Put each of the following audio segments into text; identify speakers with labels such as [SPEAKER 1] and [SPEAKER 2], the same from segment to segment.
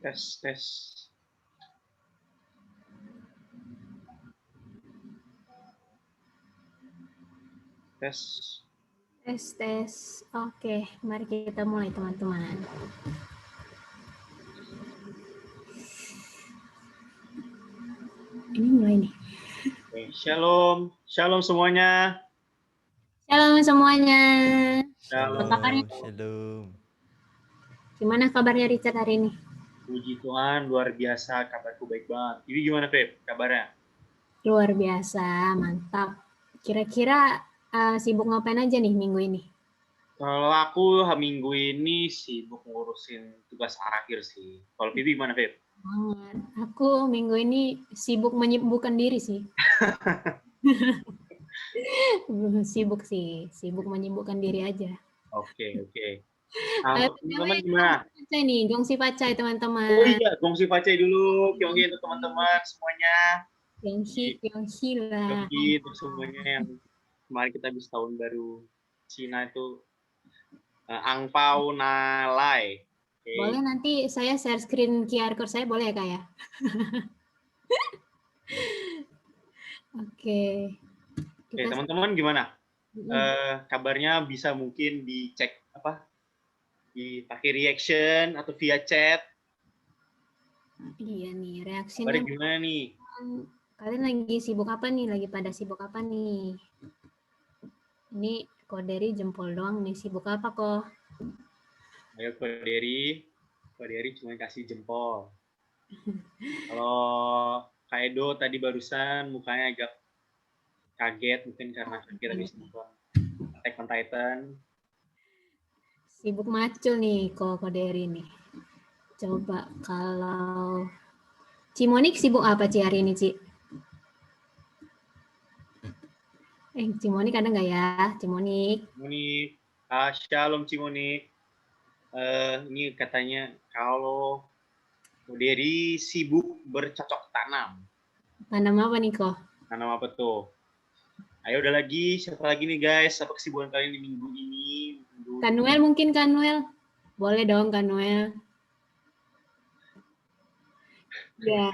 [SPEAKER 1] Tes, tes. Tes.
[SPEAKER 2] Tes, tes. Oke, mari kita mulai teman-teman. Ini mulai nih.
[SPEAKER 1] Oke, shalom. Shalom semuanya.
[SPEAKER 2] Shalom semuanya.
[SPEAKER 1] Shalom.
[SPEAKER 2] Apa kabarnya?
[SPEAKER 3] Shalom.
[SPEAKER 2] Gimana kabarnya Richard hari ini?
[SPEAKER 1] Puji Tuhan, luar biasa. Kabarku baik banget. Ini gimana, Feb? Kabarnya?
[SPEAKER 2] Luar biasa, mantap. Kira-kira sibuk ngapain aja nih minggu ini?
[SPEAKER 1] Kalau aku minggu ini sibuk ngurusin tugas akhir sih. Kalau Bibi gimana, Feb?
[SPEAKER 2] Banget. Aku minggu ini sibuk menyibukkan diri sih. Sibuk menyibukkan diri aja.
[SPEAKER 1] Oke.
[SPEAKER 2] Ayo,
[SPEAKER 1] Teman-teman gimana?
[SPEAKER 2] Gongsi pacai teman-teman.
[SPEAKER 1] Oh iya, gongsi pacai dulu. Kyonggi untuk teman-teman semuanya.
[SPEAKER 2] Kyongsi lah.
[SPEAKER 1] Kyonggi untuk semuanya yang kemarin kita habis tahun baru Cina itu Angpau Nalai. Okay.
[SPEAKER 2] Boleh nanti saya share screen QR code saya, boleh ya Kak ya? Oke,
[SPEAKER 1] teman-teman gimana? Kabarnya bisa mungkin dicek dipakai reaction atau via chat.
[SPEAKER 2] Iya nih, reaksinya.
[SPEAKER 1] Kabarnya gimana nih?
[SPEAKER 2] Kalian lagi sibuk apa nih? Lagi pada sibuk apa nih? Ini Koderi jempol doang nih, sibuk apa kok?
[SPEAKER 1] Ayo Koderi cuma kasih jempol. Kalau Kak Edo tadi barusan mukanya agak kaget, mungkin karena kaget habis nonton Attack on Titan.
[SPEAKER 2] Sibuk macul nih kok Koderi nih. Coba kalau Cimonik sibuk apa Ci hari ini Ci? Cimonik ada nggak ya? Cimonik.
[SPEAKER 1] Shalom Cimonik. Ini katanya kalau Koderi sibuk bercocok tanam.
[SPEAKER 2] Tanam apa nih kok?
[SPEAKER 1] Tanam apa tuh? Ayo udah lagi, siapa lagi nih guys? Apa kesibukan kalian di minggu ini?
[SPEAKER 2] Kanuel mungkin Kanuel? Boleh dong Kanuel. Ya,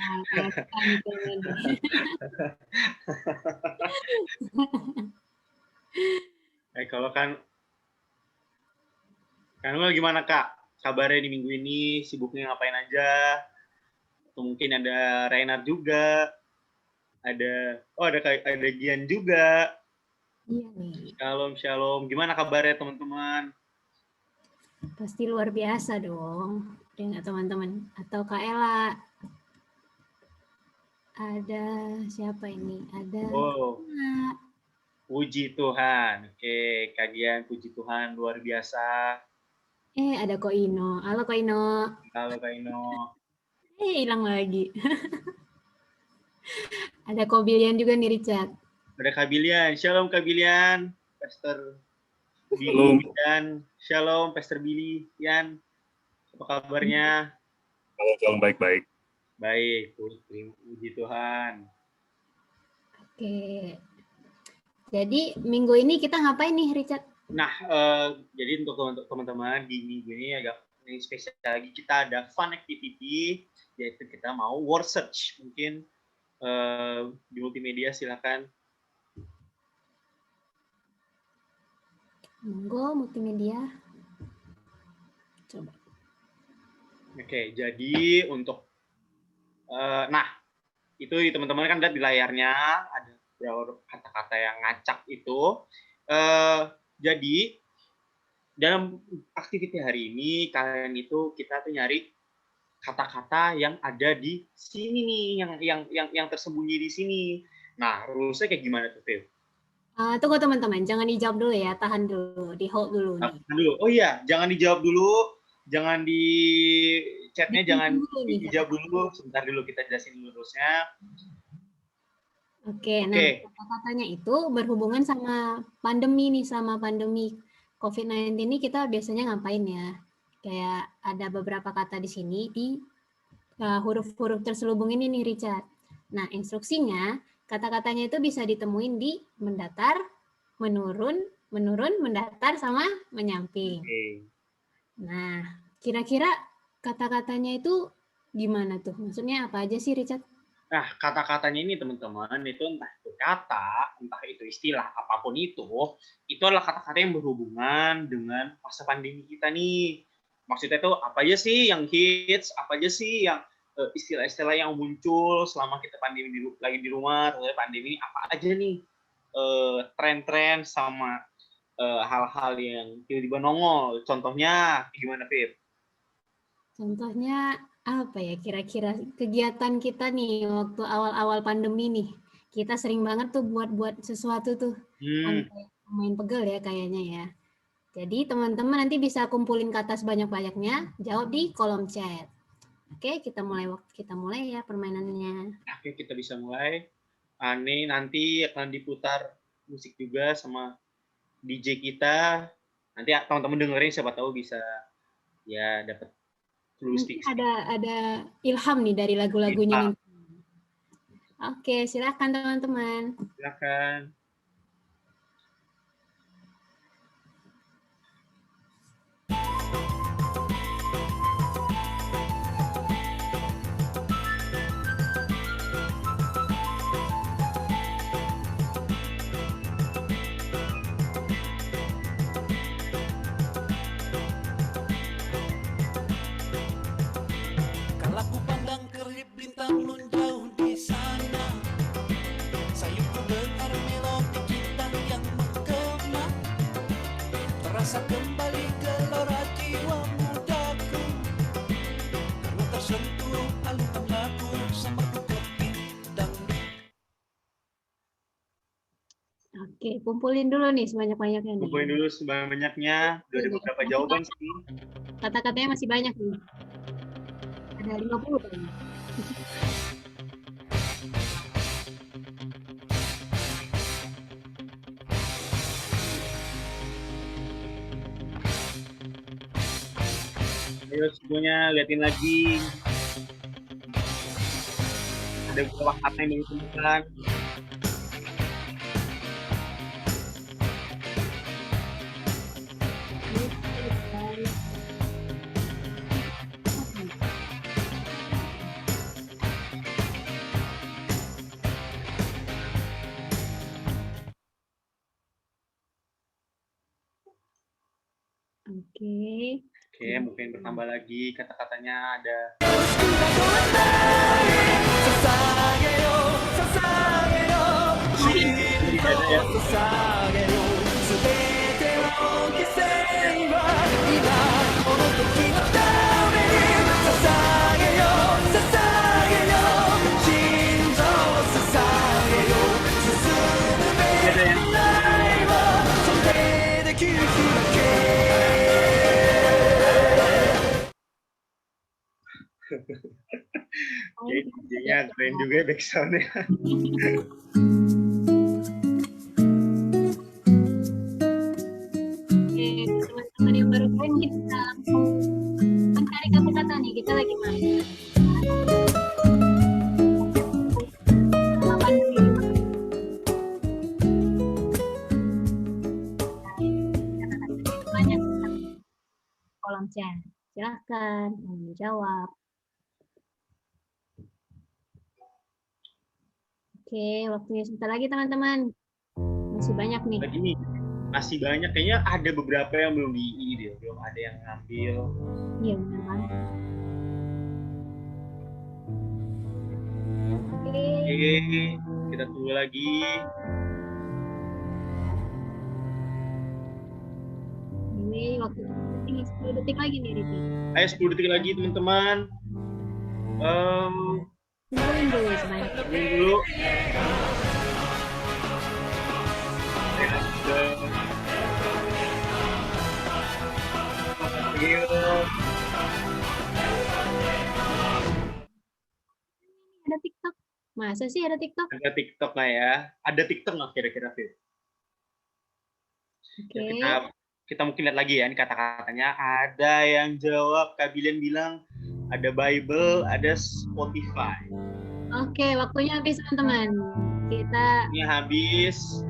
[SPEAKER 1] kalau Kanuel gimana Kak? Kabarnya di minggu ini, sibuknya ngapain aja? Atau mungkin ada Reynard juga. Ada Gian juga.
[SPEAKER 2] Iya nih.
[SPEAKER 1] Shalom. Gimana kabarnya teman-teman?
[SPEAKER 2] Pasti luar biasa dong. Dengan teman-teman. Atau Kak Ella. Ada siapa ini? Ada.
[SPEAKER 1] Puji Tuhan. Oke, kagian puji Tuhan luar biasa.
[SPEAKER 2] Ada Ko Ino. Halo Ko Ino.
[SPEAKER 1] Halo Kak Ino.
[SPEAKER 2] Hilang lagi. Ada Ko Bilian juga nih Richard.
[SPEAKER 1] Ada Kak Bilian. Shalom Kak Bilian. Pastor Billy dan Shalom Pastor Billy. Yan, apa kabarnya?
[SPEAKER 4] Shalom, baik-baik.
[SPEAKER 1] Baik, puji Tuhan.
[SPEAKER 2] Oke. Jadi minggu ini kita ngapain nih Richard?
[SPEAKER 1] Nah, jadi untuk teman-teman di minggu ini agak spesial lagi, kita ada fun activity, yaitu kita mau word search. Mungkin di multimedia silakan.
[SPEAKER 2] Monggo multimedia. Coba. Oke,
[SPEAKER 1] jadi untuk itu teman-teman kan lihat di layarnya ada beberapa kata-kata yang ngacak itu. Jadi dalam aktiviti hari ini kalian itu kita tuh nyari kata-kata yang ada di sini nih, yang tersembunyi di sini. Nah, rulesnya kayak gimana tuh, Phil?
[SPEAKER 2] Tunggu teman-teman, jangan dijawab dulu ya, tahan dulu, di hold dulu nih.
[SPEAKER 1] Oh iya, jangan dijawab dulu, jangan di chatnya, jangan dijawab dulu. Sebentar dulu kita jelasin dulu rulesnya.
[SPEAKER 2] Oke, nah kata-katanya itu berhubungan sama pandemi nih, sama pandemi COVID-19 ini kita biasanya ngapain ya? Kayak ada beberapa kata di sini di huruf-huruf terselubung ini nih Richard. Nah, instruksinya kata-katanya itu bisa ditemuin di mendatar, menurun, mendatar, sama menyamping.
[SPEAKER 1] Okay.
[SPEAKER 2] Nah, kira-kira kata-katanya itu gimana tuh? Maksudnya apa aja sih, Richard?
[SPEAKER 1] Nah, kata-katanya ini teman-teman, itu entah itu kata, entah itu istilah, apapun itu adalah kata-kata yang berhubungan dengan masa pandemi kita nih. Maksudnya itu apa aja sih yang hits, apa aja sih yang istilah-istilah yang muncul selama kita pandemi lagi di rumah, atau pandemi apa aja nih tren-tren sama hal-hal yang tiba-tiba nongol. Contohnya gimana, Fir?
[SPEAKER 2] Contohnya apa ya kira-kira kegiatan kita nih waktu awal-awal pandemi nih. Kita sering banget tuh buat sesuatu tuh. Sampai main pegel ya kayaknya ya. Jadi teman-teman nanti bisa kumpulin kata sebanyak-banyaknya, jawab di kolom chat. Oke, kita mulai ya permainannya.
[SPEAKER 1] Oke, kita bisa mulai. Ini nanti akan diputar musik juga sama DJ kita. Nanti teman-teman dengerin, siapa tahu bisa ya dapat clue stick.
[SPEAKER 2] Ada ilham nih dari lagu-lagunya nih. Oke, silakan teman-teman.
[SPEAKER 1] Silakan.
[SPEAKER 3] Kalau ku pandang kerip bintang nun jauh di sana, sayupku dengar melodi gitar yang menggema, terasa kembali gelora jiwa mudaku, karena tersentuh alunan lagu semerdu kopi dangdut.
[SPEAKER 2] Oke, kumpulin dulu nih sebanyak-banyaknya nih.
[SPEAKER 1] Kumpulin dulu sebanyak-banyaknya. Udah ada beberapa jawaban sih.
[SPEAKER 2] Kata-katanya masih banyak nih. Ada 50 kayaknya.
[SPEAKER 1] Ayo semuanya liatin lagi. Ada beberapa kata yang baru ditemukan. Oke, mungkin bertambah lagi kata-katanya ada. Jadinya keren juga backsound-nya.
[SPEAKER 2] Oke, teman-teman yang baru join kita langsung mencari kata-kata nih. Kita lagi main. Banyak kolom chat. Silahkan menjawab. Oke, waktunya sebentar lagi teman-teman. Masih banyak nih.
[SPEAKER 1] Masih banyak. Kayaknya ada beberapa yang belum belum ada yang ngambil.
[SPEAKER 2] Iya, benar banget. Oke,
[SPEAKER 1] kita tunggu lagi.
[SPEAKER 2] Ini waktu 10 detik lagi nih, Riti.
[SPEAKER 1] Ayo 10 detik lagi teman-teman.
[SPEAKER 2] Kumpulin dulu sebanyak.
[SPEAKER 1] Dulu.
[SPEAKER 2] Ada TikTok. Masa sih ada TikTok?
[SPEAKER 1] Ada TikTok nggak ya? Ada TikTok nggak kira-kira, Fit?
[SPEAKER 2] Oke.
[SPEAKER 1] Kita mungkin lihat lagi ya ini kata-katanya. Ada yang jawab, Kak Bilian bilang ada Bible, ada Spotify.
[SPEAKER 2] Oke, waktunya habis teman-teman.
[SPEAKER 1] Ini habis.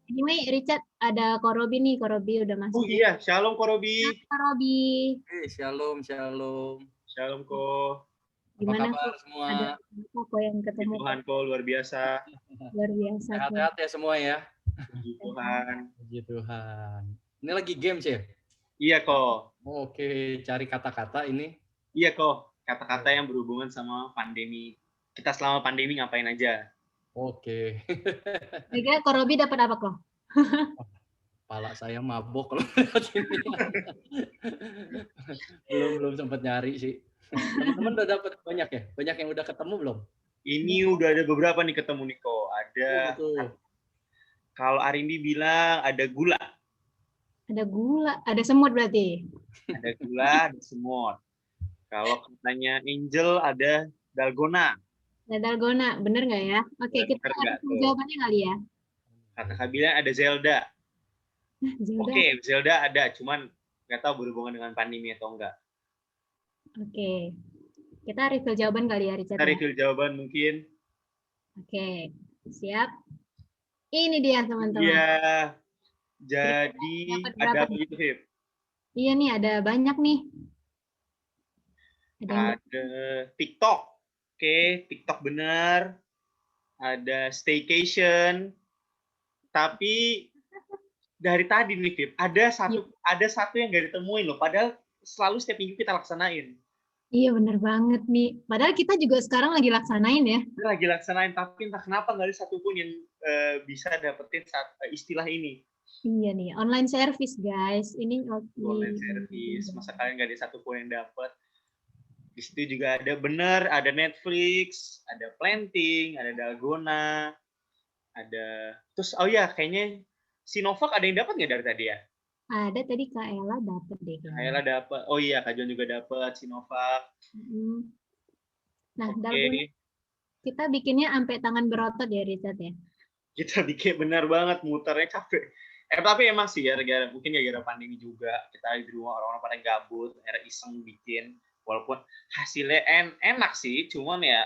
[SPEAKER 2] Anyway, Richard, ada Korobi nih. Korobi udah masuk.
[SPEAKER 1] Oh iya, shalom Korobi.
[SPEAKER 2] Korobi.
[SPEAKER 5] Shalom, shalom.
[SPEAKER 1] Shalom Ko.
[SPEAKER 5] Apa
[SPEAKER 2] Gimana
[SPEAKER 5] kabar
[SPEAKER 2] kok?
[SPEAKER 5] semua?
[SPEAKER 2] Ada apa kok yang ketemu
[SPEAKER 1] Tuhan Ko luar biasa.
[SPEAKER 2] luar biasa kok.
[SPEAKER 5] Sehat-sehat ya semua ya.
[SPEAKER 1] Puji Tuhan.
[SPEAKER 5] Puji Tuhan. Ini lagi game sih ya?
[SPEAKER 1] Iya Ko.
[SPEAKER 5] Oke, cari kata-kata ini.
[SPEAKER 1] Iya Ko. Kata-kata yang berhubungan sama pandemi. Kita selama pandemi ngapain aja?
[SPEAKER 5] Oke.
[SPEAKER 2] Kira-kira Ko Robi dapat apa kok?
[SPEAKER 5] Kepala saya mabok kalau lihat ini. belum sempat nyari sih. Teman-teman udah dapat banyak ya? Banyak yang udah ketemu belum?
[SPEAKER 1] Ini udah ada beberapa nih ketemu nih Ko. Ada,
[SPEAKER 5] Betul.
[SPEAKER 1] kalau Arindi bilang ada gula.
[SPEAKER 2] Ada gula, ada semut berarti.
[SPEAKER 1] Ada gula, ada semut. Kalau katanya Angel ada dalgona.
[SPEAKER 2] Ada dalgona, bener nggak ya? Oke, kita
[SPEAKER 1] Bener nggak
[SPEAKER 2] ada
[SPEAKER 1] tuh?
[SPEAKER 2] jawabannya kali ya.
[SPEAKER 1] Kata Kak bilang ada Zelda.
[SPEAKER 2] Zelda.
[SPEAKER 1] Oke, Zelda ada, cuman nggak tahu berhubungan dengan pandemi atau enggak.
[SPEAKER 2] Oke. Kita reveal jawaban kali ya, Richard.
[SPEAKER 1] Kita
[SPEAKER 2] ya?
[SPEAKER 1] reveal jawaban mungkin.
[SPEAKER 2] Oke, siap. Ini dia teman-teman.
[SPEAKER 1] Iya. Jadi
[SPEAKER 2] Dapat
[SPEAKER 1] ada
[SPEAKER 2] berapa
[SPEAKER 1] apa
[SPEAKER 2] nih?
[SPEAKER 1] gitu, Fib?
[SPEAKER 2] Iya nih, ada banyak nih. Ada yang
[SPEAKER 1] Ada TikTok. Oke, TikTok benar. Ada staycation. Tapi dari tadi nih, Fib, ada satu yang nggak ditemuin loh. Padahal selalu setiap minggu kita laksanain.
[SPEAKER 2] Iya bener banget nih. Padahal kita juga sekarang lagi laksanain ya.
[SPEAKER 1] Kita lagi laksanain, tapi entah kenapa nggak ada satupun yang bisa dapetin istilah ini.
[SPEAKER 2] Iya nih, online service guys. Ini
[SPEAKER 1] Online service. Masa kalian nggak ada satupun yang dapat? Di situ juga ada bener, ada Netflix, ada Planting, ada Dalgona, ada terus oh ya kayaknya Sinovac ada yang dapat nggak dari tadi ya?
[SPEAKER 2] Ada tadi Kak Ella dapet deh kayaknya.
[SPEAKER 1] Kayla dapat. Oh iya, Kak Jon juga dapat Sinovac.
[SPEAKER 2] Mm. Nah,
[SPEAKER 1] Oke,
[SPEAKER 2] dalgona kita bikinnya sampai tangan berotot ya Richard ya.
[SPEAKER 1] kita bikin benar banget muternya capek. Tapi emang sih ya, mungkin gara-gara pandemi juga kita di rumah orang-orang pada gabut, akhirnya iseng bikin. Walaupun hasilnya enak sih, cuman ya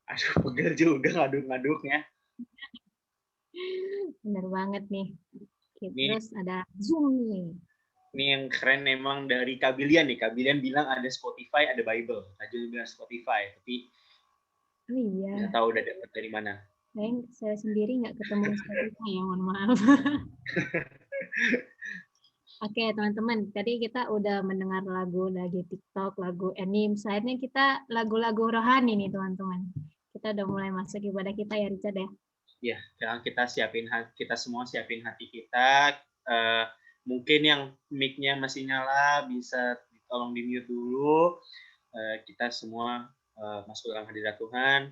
[SPEAKER 1] aduh pegel juga ngaduk-ngaduknya.
[SPEAKER 2] Bener banget nih. Oke,
[SPEAKER 1] Nih.
[SPEAKER 2] terus ada Zoom nih.
[SPEAKER 1] Ini yang keren memang dari Kabilian nih. Kabilian bilang ada Spotify, ada Bible. Kak Jon bilang Spotify, tapi
[SPEAKER 2] Oh iya,
[SPEAKER 1] nggak tahu udah dapat dari mana.
[SPEAKER 2] saya sendiri nggak ketemu Spotify ya, mohon maaf. Oke teman-teman, tadi kita udah mendengar lagu lagi TikTok, lagu anime. Saatnya kita lagu-lagu rohani nih teman-teman. Kita udah mulai masuk ibadah kita ya Richard ya.
[SPEAKER 1] Ya, sekarang kita semua siapin hati kita. Mungkin yang mic-nya masih nyala bisa tolong di mute dulu. Kita semua masuk dalam hadirat Tuhan.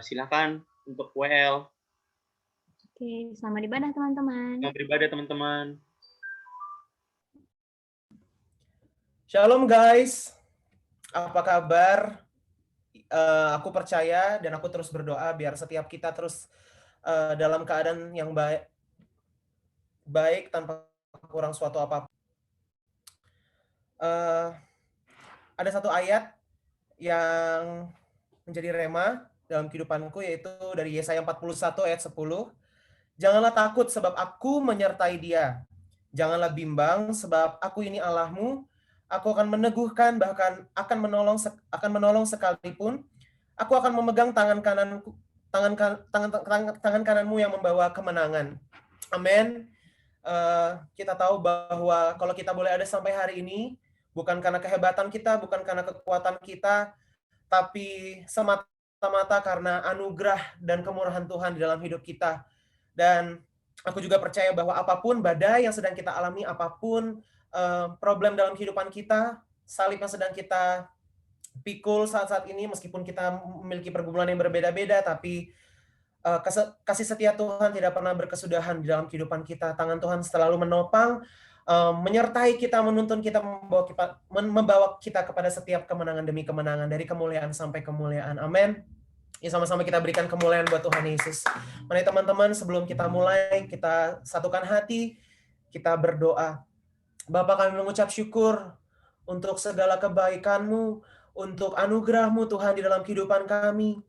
[SPEAKER 1] Silakan untuk WL.
[SPEAKER 2] Oke, selamat ibadah teman-teman.
[SPEAKER 1] Selamat beribadah teman-teman.
[SPEAKER 6] Shalom guys, apa kabar? Aku percaya dan aku terus berdoa biar setiap kita terus dalam keadaan yang baik tanpa kurang suatu apapun. Ada satu ayat yang menjadi rema dalam kehidupanku yaitu dari Yesaya 41 ayat 10. Janganlah takut sebab aku menyertai dia. Janganlah bimbang sebab aku ini Allahmu. Aku akan meneguhkan, bahkan akan menolong sekalipun. Aku akan memegang tangan kananmu yang membawa kemenangan. Amin. Kita tahu bahwa kalau kita boleh ada sampai hari ini, bukan karena kehebatan kita, bukan karena kekuatan kita, tapi semata-mata karena anugerah dan kemurahan Tuhan di dalam hidup kita. Dan aku juga percaya bahwa apapun badai yang sedang kita alami, apapun problem dalam kehidupan kita, salib yang sedang kita pikul saat-saat ini, meskipun kita memiliki pergumulan yang berbeda-beda, tapi kasih setia Tuhan tidak pernah berkesudahan di dalam kehidupan kita. Tangan Tuhan selalu menopang, menyertai kita, menuntun kita, membawa kita kepada setiap kemenangan demi kemenangan, dari kemuliaan sampai kemuliaan. Amin. Ya, sama-sama kita berikan kemuliaan buat Tuhan Yesus. Mari teman-teman, sebelum kita mulai, kita satukan hati, kita berdoa. Bapa, kami mengucap syukur untuk segala kebaikan-Mu, untuk anugerah-Mu Tuhan di dalam kehidupan kami.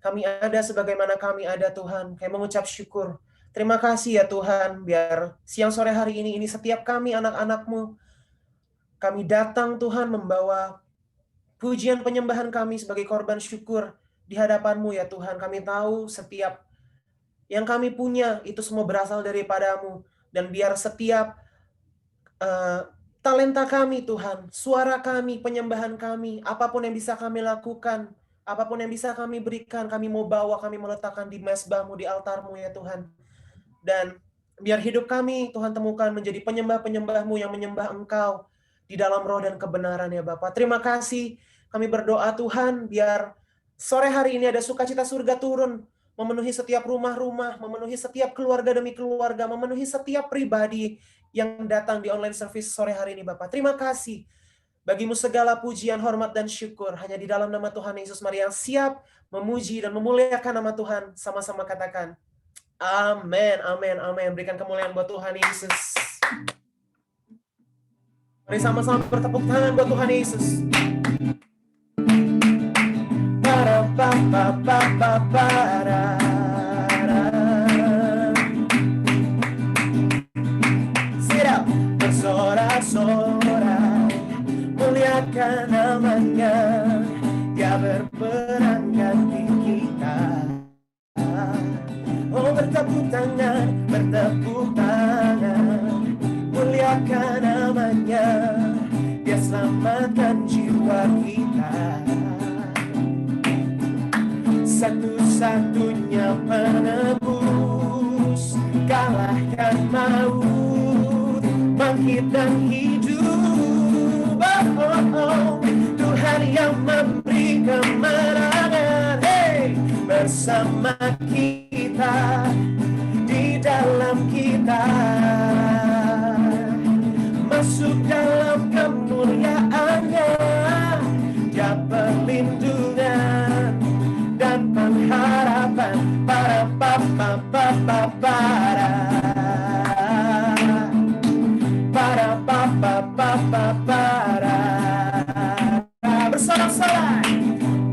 [SPEAKER 6] Kami ada sebagaimana kami ada Tuhan. Kami mengucap syukur. Terima kasih ya Tuhan, biar siang sore hari ini setiap kami anak-anak-Mu, kami datang Tuhan membawa pujian penyembahan kami sebagai korban syukur di hadapan-Mu ya Tuhan. Kami tahu setiap yang kami punya itu semua berasal daripada-Mu. Dan biar setiap talenta kami Tuhan, suara kami, penyembahan kami, apapun yang bisa kami lakukan, apapun yang bisa kami berikan, kami mau bawa, kami meletakkan di mezbah-Mu, di altar-Mu ya Tuhan. Dan biar hidup kami Tuhan temukan menjadi penyembah-penyembah-Mu yang menyembah Engkau di dalam roh dan kebenaran ya Bapa. Terima kasih, kami berdoa Tuhan, biar sore hari ini ada sukacita surga turun, memenuhi setiap rumah-rumah, memenuhi setiap keluarga demi keluarga, memenuhi setiap pribadi yang datang di online service sore hari ini Bapa. Terima kasih. Bagimu segala pujian, hormat, dan syukur. Hanya di dalam nama Tuhan Yesus Mari yang siap memuji dan memuliakan nama Tuhan. Sama-sama katakan, amin, amin, amin. Berikan kemuliaan buat Tuhan Yesus. Mari sama-sama bertepuk tangan buat Tuhan Yesus. Siap, bersorak-sorak, muliakan namanya, Dia berperan ganti kita. Oh, bertepuk tangan, muliakan namanya, Dia selamatkan jiwa kita. Satu-satunya penebus, kalahkan maut, bangkit dan hidup. Oh, Tuhan yang memberi kemenangan, hey, bersama kita, di dalam kita, masuk dalam kemuliaannya, Dia perlindungan dan pengharapan.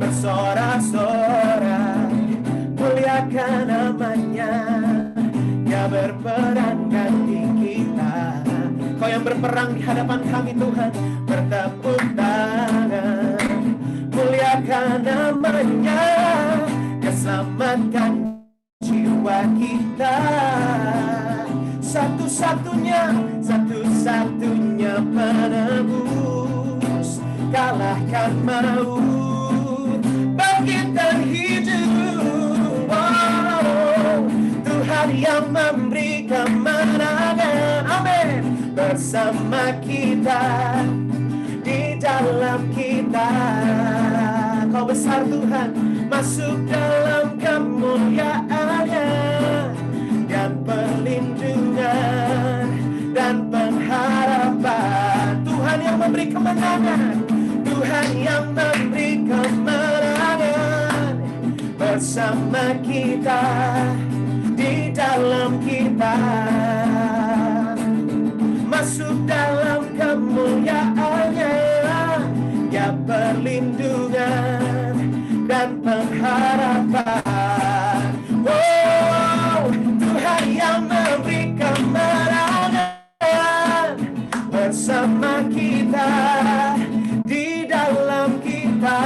[SPEAKER 6] Bersorak-sorak, muliakan namanya, Dia berperan ganti kita. Kau yang berperang di hadapan kami Tuhan, bertepuk tangan, muliakan namanya, Dia selamatkan jiwa kita. Satu-satunya penebus, kalahkan maut, bangkit dan hidup. Oh, Tuhan yang memberi kemenangan, amin, bersama kita, di dalam kita. Kau besar Tuhan, masuk dalam kemuliaannya, dan perlindungan dan pengharapan. Tuhan yang memberi kemenangan, Tuhan yang memberi kemenangan, bersama kita, di dalam kita, masuk dalam kemuliaannya, Dia perlindungan dan pengharapan. Oh, Tuhan yang memberi kemenangan, bersama kita, di dalam kita,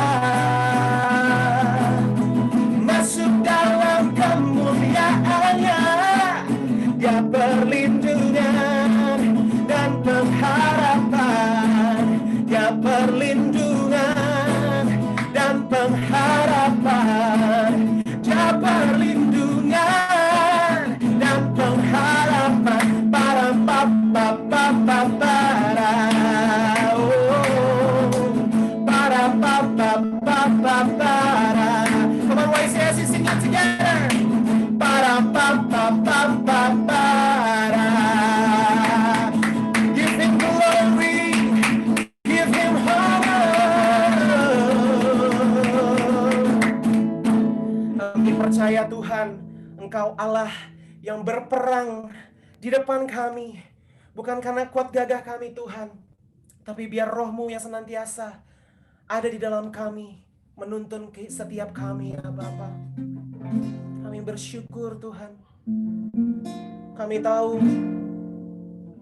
[SPEAKER 6] masuk dalam kemuliaannya, Dia perlindungan dan pengharapan, Dia perlindungan dan pengharapan, Dia perlindungan dan pengharapan. Para come on, YCS, sing it together. Give Him glory, give Him honor. Kami percaya Tuhan, Engkau Allah yang berperang di depan kami, bukan karena kuat gagah kami Tuhan, tapi biar Roh-Mu yang senantiasa ada di dalam kami, menuntun setiap kami ya Bapa. Kami bersyukur Tuhan. Kami tahu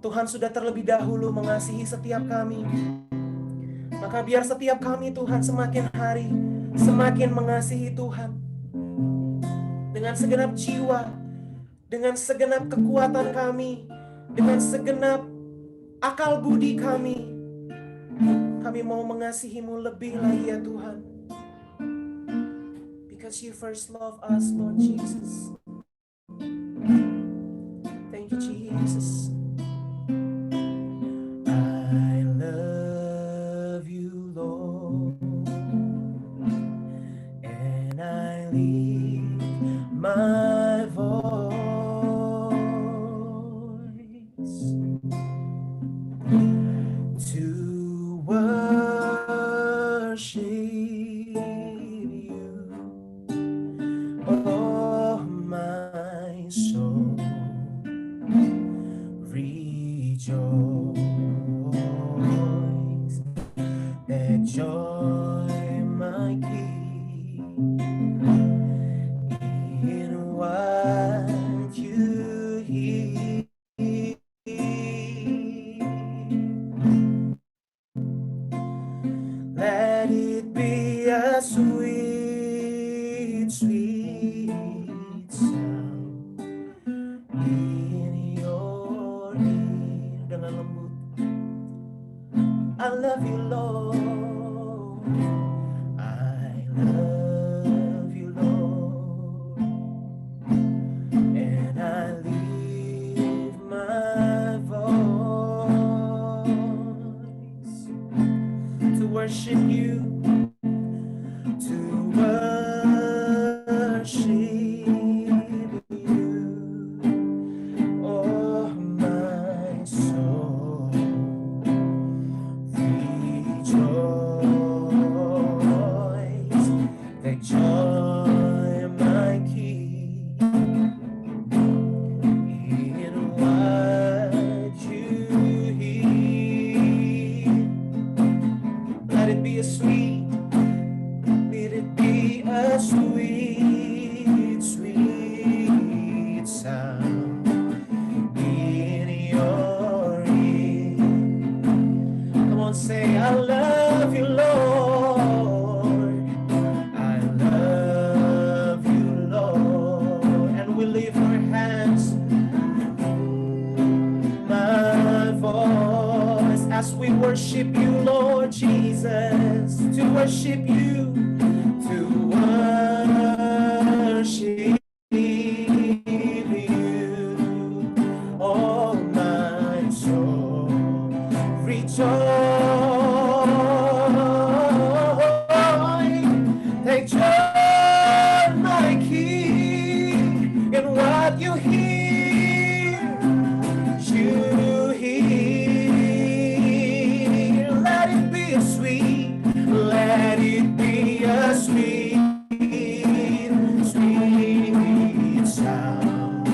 [SPEAKER 6] Tuhan sudah terlebih dahulu mengasihi setiap kami, Maka biar setiap kami Tuhan semakin hari semakin mengasihi Tuhan dengan segenap jiwa, dengan segenap kekuatan kami, dengan segenap akal budi kami. Kami mau mengasihi-Mu lebih lagi ya Tuhan. Because You first love us, Lord Jesus. Thank You, Jesus. I love You, Lord, and I lift my voice to worship You, oh my soul, rejoice, that joy my King in what You hear. Let it be a sweet, sweet sound in Your ear. Dengan lembut, I love You, Lord. I love You, Lord, and I lift my voice to worship You, to worship You, oh my soul, rejoice, that joy my King in what You hear. Let it be a sweet, let it be a sweet, sweet sound in Your ear. Come on, say, I love You, Lord. I love You, Lord. And we lift our hands, my voice, as we worship You, Lord Jesus, to worship You, to worship You, oh my soul, rejoice, take joy, my King, in what You hear. You hear. Let it be a sweet, let it be a sweet, sweet sound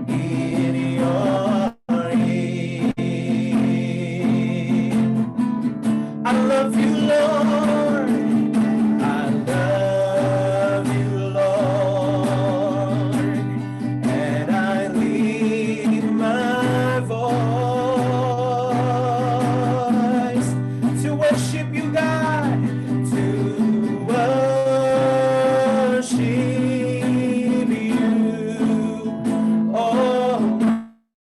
[SPEAKER 6] in Your ear. I love You, Lord. I love You, Lord, and I lift my voice to worship You, God, to worship You, oh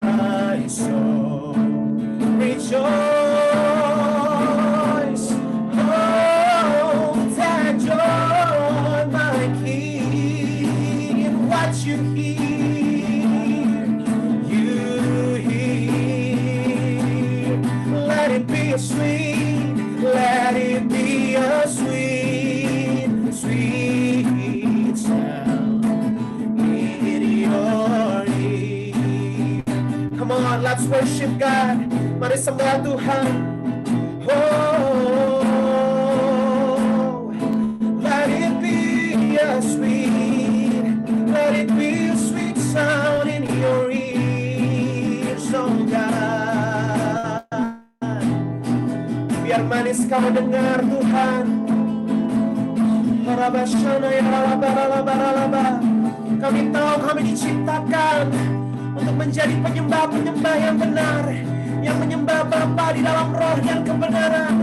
[SPEAKER 6] my soul, rejoice, oh, that joy, my King, in what You hear, You hear. Let it be a sweet, let it be a sweet, sweet sound in Your ear. Come on, let's worship God. Mari sembah Tuhan. Oh, let it be a sweet, let it be a sweet sound in Your ears, oh God. Biar manis kau dengar Tuhan. Harabashana ya ralabaralabaralaba. Kami tahu kami diciptakan untuk menjadi penyembah-penyembah yang benar, yang menyembah Bapa di dalam roh dan kebenaran.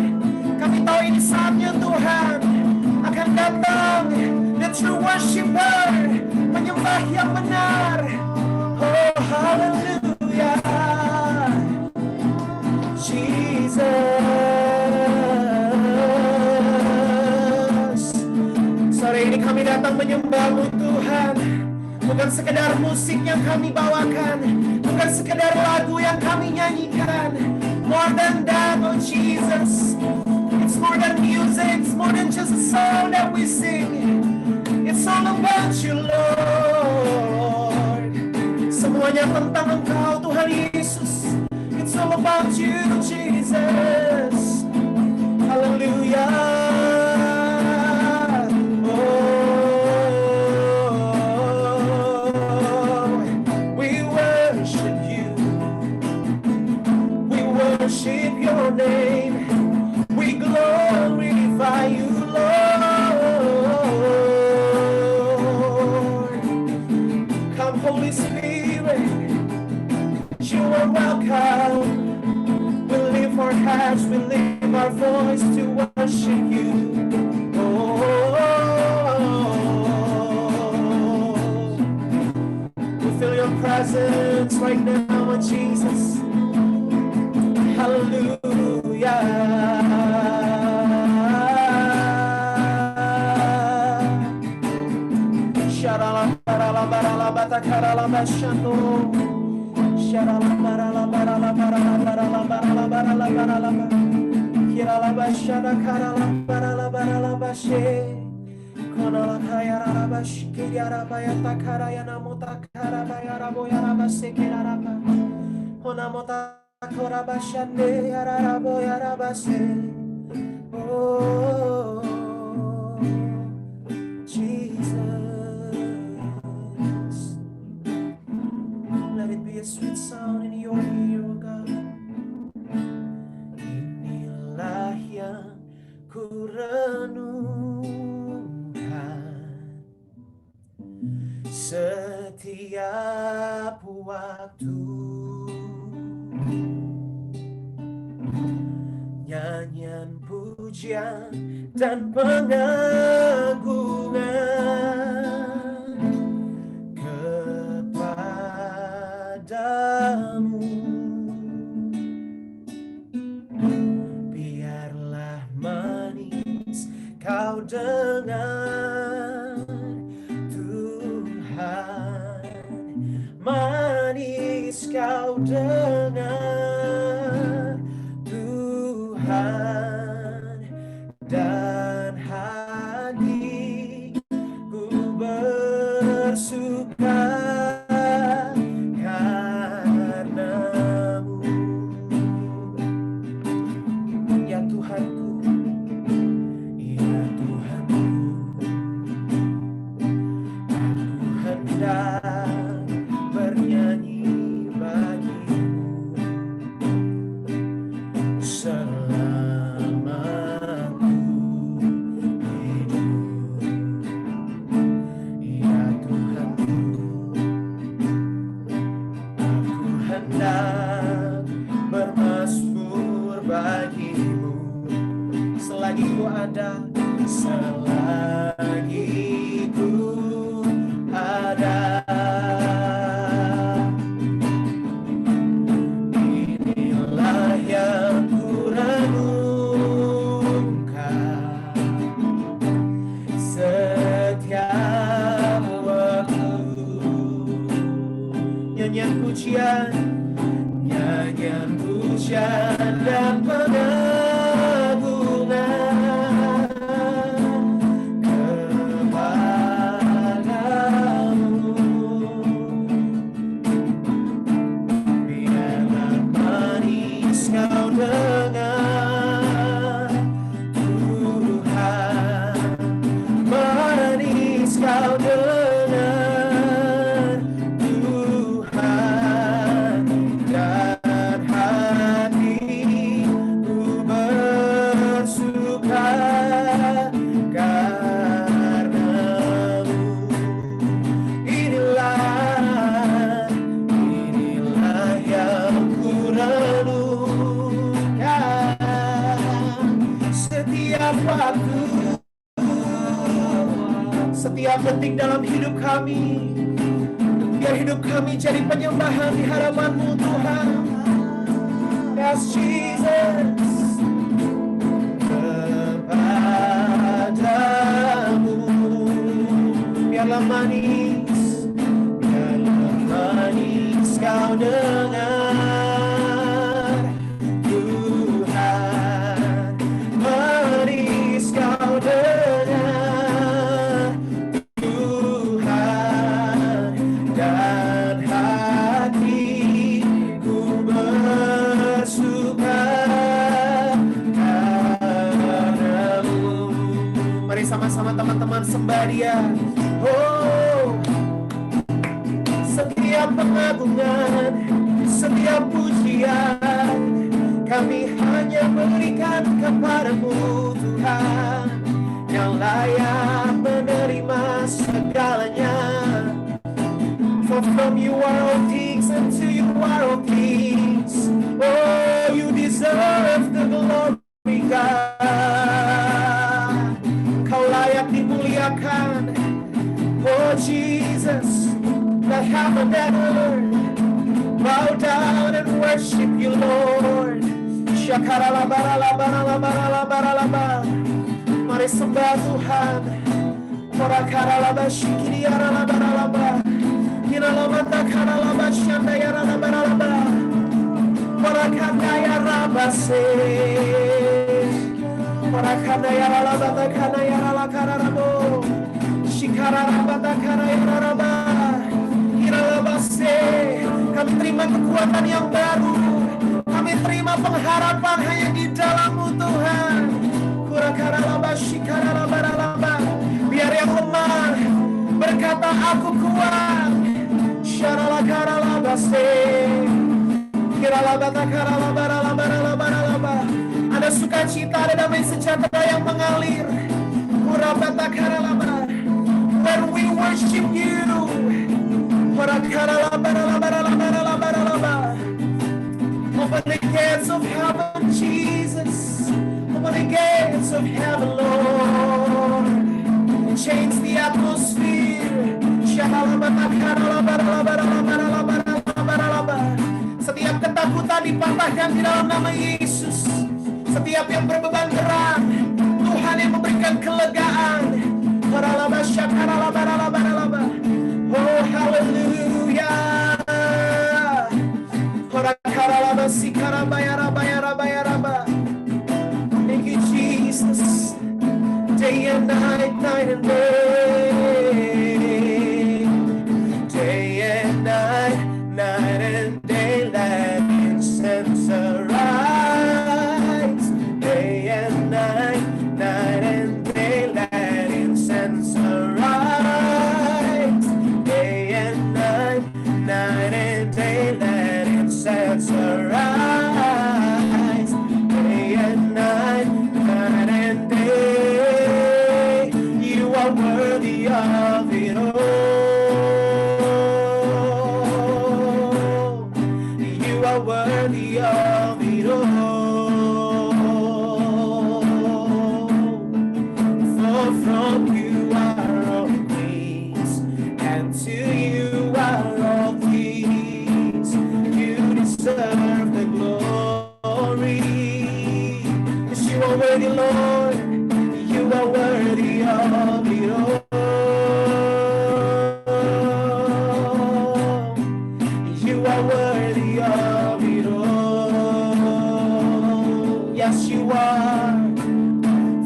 [SPEAKER 6] Kami tahu ini saatnya Tuhan akan datang the true worshiper, menyembah yang benar. Oh haleluya, Jesus. Sore ini kami datang menyembah-Mu Tuhan. Bukan sekedar musik yang kami bawakan, bukan sekedar lagu yang kami nyanyikan. More than that, oh Jesus. It's more than music, it's more than just a song that we sing. It's all about you, Lord. Semuanya tentang Engkau, Tuhan Yesus. It's all about you, Jesus. Hallelujah. Worship your name, we glorify you, Lord. Come, Holy Spirit, you are welcome. We lift our hands, we lift our voice to worship you. We feel your presence right now, Jesus. Hallelujah. Sharalam baralam baralam batakaralam bashando. Sharalam baralam baralam baralam baralam baralam baralam baralam. Kiralam bashada karalam baralam baralam bashe. Konala kaya rabash kiyara bayata karaya namota karabaya raboya rabase kiraraba. Honamota Korabashande yararabo yarabase. Oh Jesus, let it be a sweet sound in your ear, oh God. Inilah yang ku renungkan setiap waktu. Nyanyian pujian dan pengagungan kepadamu. Biarlah manis kau dengar Tuhan, manis kau dengar Tuhan, dan hatiku bersuka karenamu. Ya Tuhanku, ya Tuhanku, aku hendak bernyanyi bagimu selama ku hidup. Ya Tuhanku, aku hendak bermazmur bagimu selagi ku ada, selagi ku ada. Inilah yang ku renungkan setiap waktu. Nyanyian pujian, nyanyian pujian dan pengagungan kepadamu. Biarlah manis kau dengar Tuhan, manis kau dengar Tuhan, dan hatiku bersuka karenamu. Inilah yang ku renungkan setiap detik dalam hidup kami. Biar hidup kami jadi penyembahan di hadapan-Mu Tuhan. Yes, Jesus. Kepadamu biarlah manis Kau dengar Tuhan, manis Kau dengar Tuhan, dan hatiku bersuka padamu. Mari sama-sama teman-teman sembah Dia. Oh, setiap pengagungan, setiap pujian kami hanya berikan kepadamu Tuhan, yang layak menerima segalanya. For from You are all things, and to You are all things. Oh, You deserve the glory, God. Kau layak dimuliakan, oh Jesus. Let heaven and earth bow down and worship You, Lord. Shakaralabaralabaralabaralabaralaba. Mari sembah Tuhan. Korakaralaba shikiriaralabaralaba. Hinalamata karalaba shandayaralabaralaba. Korakandayarabase. Korakandayaralabata kanayaralakararabo. Shikaralabata kanayaralaba. Kami terima kekuatan yang baru. Kami terima pengharapan hanya di dalam-Mu Tuhan. Biar yang lemah berkata aku kuat. Ada sukacita, ada damai sejahtera yang mengalir. When we worship You, open the gates of heaven, Jesus. Open the gates of heaven, Lord. Change the atmosphere. Setiap ketakutan dipatahkan di dalam nama Yesus. Setiap yang berbeban berat, Tuhan yang memberikan kelegaan. Oh, hallelujah. Thank You, Jesus. Day and night, night and day. Day and night, night and day. Let incense arise. Day and night, night and day. Let incense arise. Day and night, night and day. Let incense arise. Day and night, night and day. You are worthy of it all. You are worthy of it all. For from You are all things, and to You are all things. You deserve the glory. Yes, You are worthy, Lord. You are worthy of it all. You are worthy of it all. Yes, You are.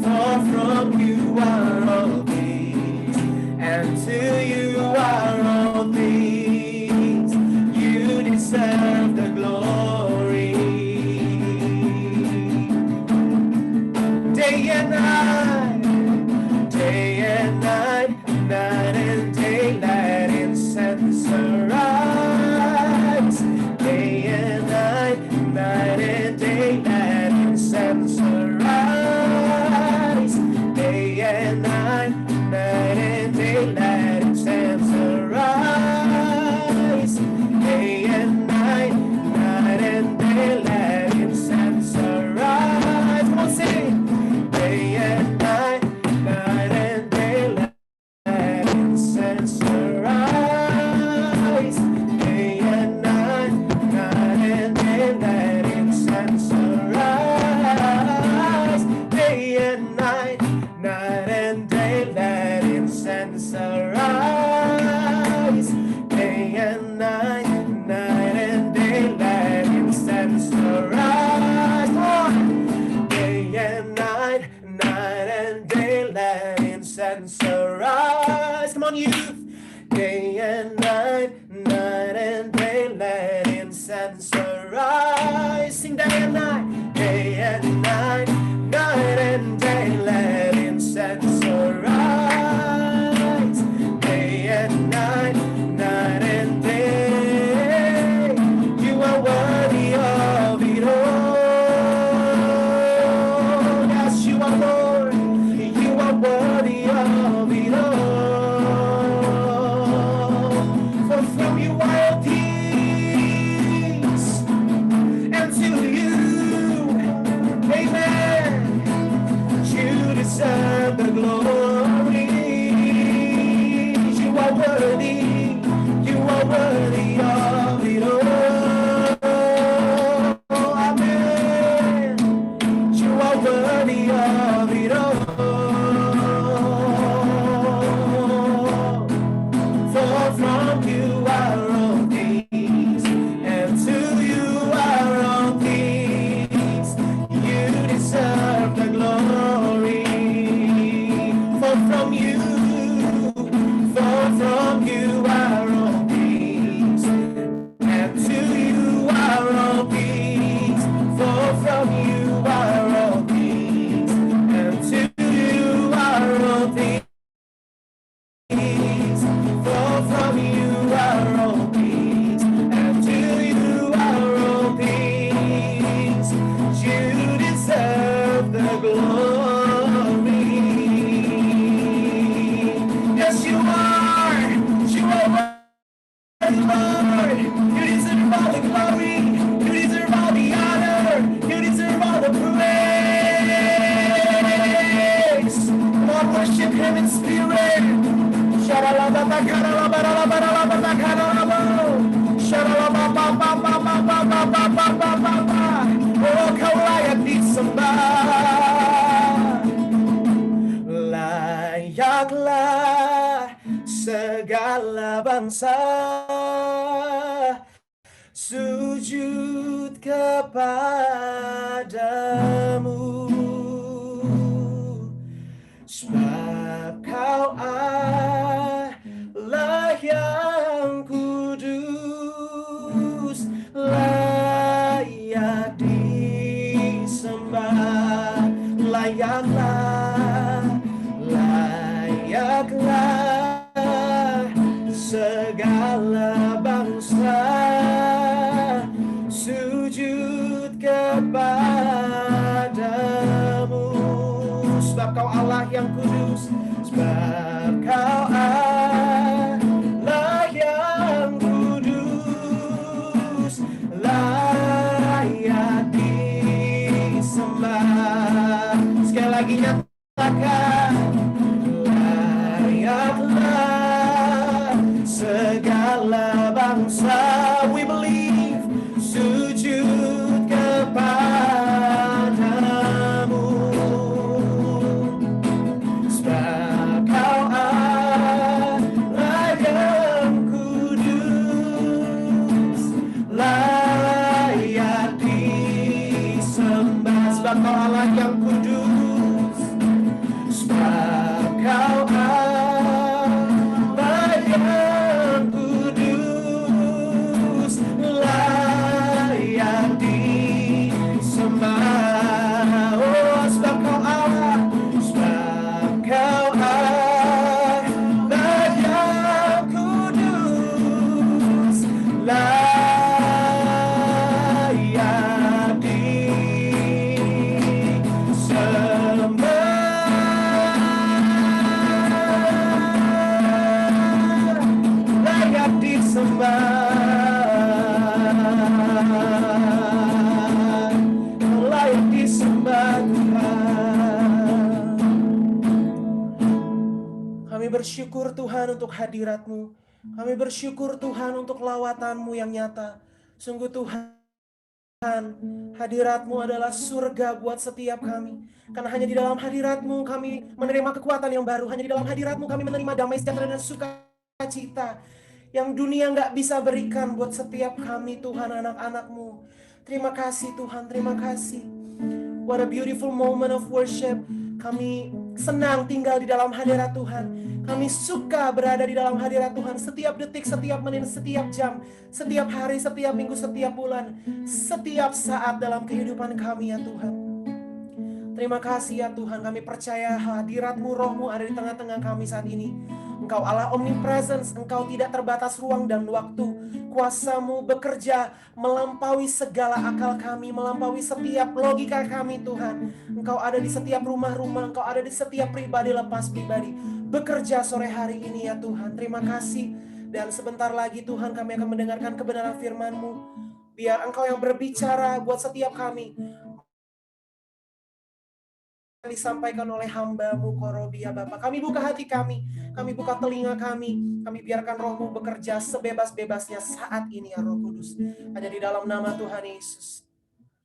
[SPEAKER 6] For from You are all things, and to You are all things. You deserve the glory. Day and night, night and day, let incense arise. Day and night, night and day, let incense arise. Day and night, night and day, let incense arise. Day and night, night and day, let incense arise. Come on, sing. Day and night, night and day, let and sunrise, day and night, night and day, lightning and sunrise. Come on. Day and night, night and day, lightning and sunrise. Come on, youth. Day and night, night and day, lightning and sunrise. Sing day and night, day and night, night and day, lightning and sunrise. Day and night, night and day. You are worthy of it all. Yes, you are Lord. You are worthy of it all. For from you are all things, and to you, amen. You deserve the glory. You are worthy. You are worthy of it all. Amen. You are worthy of it all. For from you are all things, and to you are all things. You deserve the glory. For from you are all things, and to you are all things. For from you are all things, and to you are all things. For from you are all things, and to you are all things. You deserve the glory. Yes, you are. You are worthy, Lord. You deserve all the glory. You deserve all the honor. You deserve all the praise. Come on, worship Him in spirit. Oh, kau layak disembah. Layaklah segala bangsa sujud kepadamu, sebab kau Allah yang kudus, layak disembah. Layaklah segala bangsa sujud kepadamu, sebab kau Allah yang kudus, sebab kau Allah yang kudus, layak disembah. Sekali lagi nyatakan, layaklah segala bangsa, we believe, sujud kepadamu, sebab kau Allah yang kudus, layak disembah. Sebab kau Allah yang kudus, sebab kau Allah yang kudus, layak disembah. Oh, sebab kau Allah, sebab kau Allah yang kudus, layak disembah, Tuhan. Kami bersyukur Tuhan untuk hadirat-Mu. Kami bersyukur Tuhan untuk lawatan-Mu yang nyata. Sungguh Tuhan, Hadirat-Mu adalah surga buat setiap kami. Karena hanya di dalam hadirat-Mu kami menerima kekuatan yang baru. Hanya di dalam hadirat-Mu kami menerima damai sejahtera dan sukacita yang dunia nggak bisa berikan buat setiap kami, Tuhan, anak-anak-Mu. Terima kasih Tuhan, terima kasih. What a beautiful moment of worship. Kami senang tinggal di dalam hadirat Tuhan. Kami suka berada di dalam hadirat Tuhan setiap detik, setiap menit, setiap jam, setiap hari, setiap minggu, setiap bulan, setiap saat dalam kehidupan kami ya Tuhan. Terima kasih ya Tuhan, kami percaya hadirat-Mu, Roh-Mu ada di tengah-tengah kami saat ini. Engkau Allah omnipresence, Engkau tidak terbatas ruang dan waktu. Kuasa-Mu bekerja melampaui segala akal kami, melampaui setiap logika kami Tuhan. Engkau ada di setiap rumah-rumah, Engkau ada di setiap pribadi lepas pribadi. Bekerja sore hari ini ya Tuhan, terima kasih. Dan sebentar lagi Tuhan kami akan mendengarkan kebenaran firman-Mu. Biar Engkau yang berbicara buat setiap kami. Disampaikan oleh hamba-Mu Korobia Bapak. Kami buka hati kami buka telinga kami biarkan Roh-Mu bekerja sebebas-bebasnya saat ini ya Roh Kudus. Hanya di dalam nama Tuhan Yesus.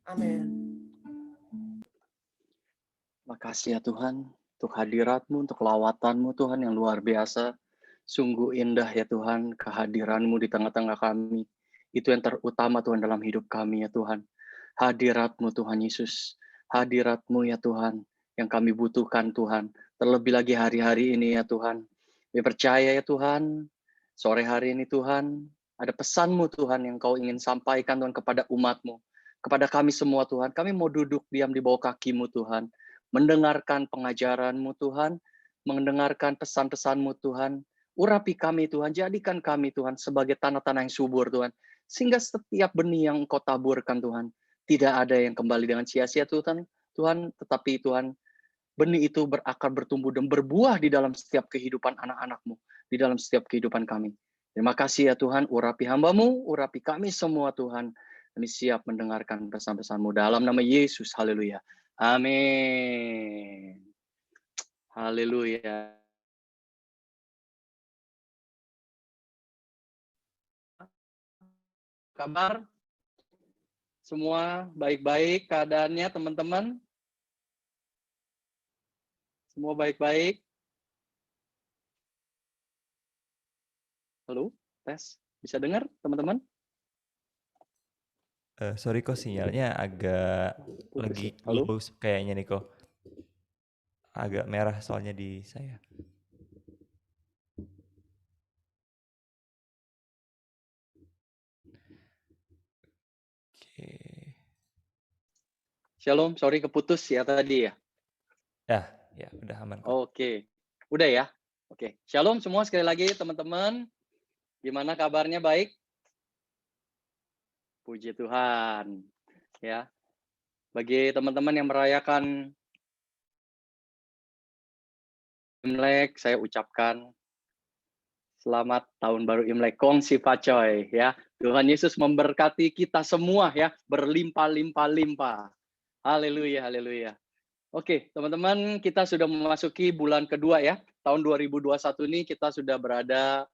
[SPEAKER 6] Amin.
[SPEAKER 5] Makasih ya Tuhan, untuk hadirat-Mu, untuk lawatan-Mu Tuhan yang luar biasa. Sungguh indah ya Tuhan, kehadiran-Mu di tengah-tengah kami. Itu yang terutama Tuhan dalam hidup kami ya Tuhan. Hadirat-Mu Tuhan Yesus, hadirat-Mu ya Tuhan, yang kami butuhkan Tuhan. Terlebih lagi hari-hari ini ya Tuhan. Kami percaya ya Tuhan, sore hari ini Tuhan, ada pesan-Mu Tuhan yang Kau ingin sampaikan Tuhan kepada umat-Mu. Kepada kami semua Tuhan, kami mau duduk diam di bawah kaki-Mu Tuhan. Mendengarkan pengajaran-Mu Tuhan, mendengarkan pesan-pesan-Mu Tuhan. Urapi kami Tuhan, jadikan kami Tuhan sebagai tanah-tanah yang subur Tuhan. Sehingga setiap benih yang Engkau taburkan Tuhan, tidak ada yang kembali dengan sia-sia Tuhan, tetapi Tuhan, benih itu berakar, bertumbuh, dan berbuah di dalam setiap kehidupan anak-anak-Mu, di dalam setiap kehidupan kami. Terima kasih ya Tuhan, urapi hamba-Mu, urapi kami semua Tuhan. Kami siap mendengarkan pesan-pesan-Mu dalam nama Yesus, haleluya. Amin. Haleluya. Kabar? Semua baik-baik keadaannya teman-teman? Semua baik-baik? Halo, tes. Bisa dengar teman-teman?
[SPEAKER 7] Sorry kok sinyalnya agak lagi
[SPEAKER 5] Halo?
[SPEAKER 7] low kayaknya nih kok. Agak merah soalnya di saya. Oke.
[SPEAKER 5] Shalom, sorry keputus ya tadi ya.
[SPEAKER 7] Ya udah aman kok.
[SPEAKER 5] Oke, udah ya. Oke, shalom semua sekali lagi teman-teman. Gimana kabarnya, baik? Puji Tuhan. Ya. Bagi teman-teman yang merayakan Imlek, saya ucapkan selamat tahun baru Imlek, Kongsi Pacoy ya. Tuhan Yesus memberkati kita semua ya, berlimpah-limpah-limpah. Haleluya, haleluya. Oke, teman-teman, kita sudah memasuki bulan kedua ya. Tahun 2021 ini kita sudah berada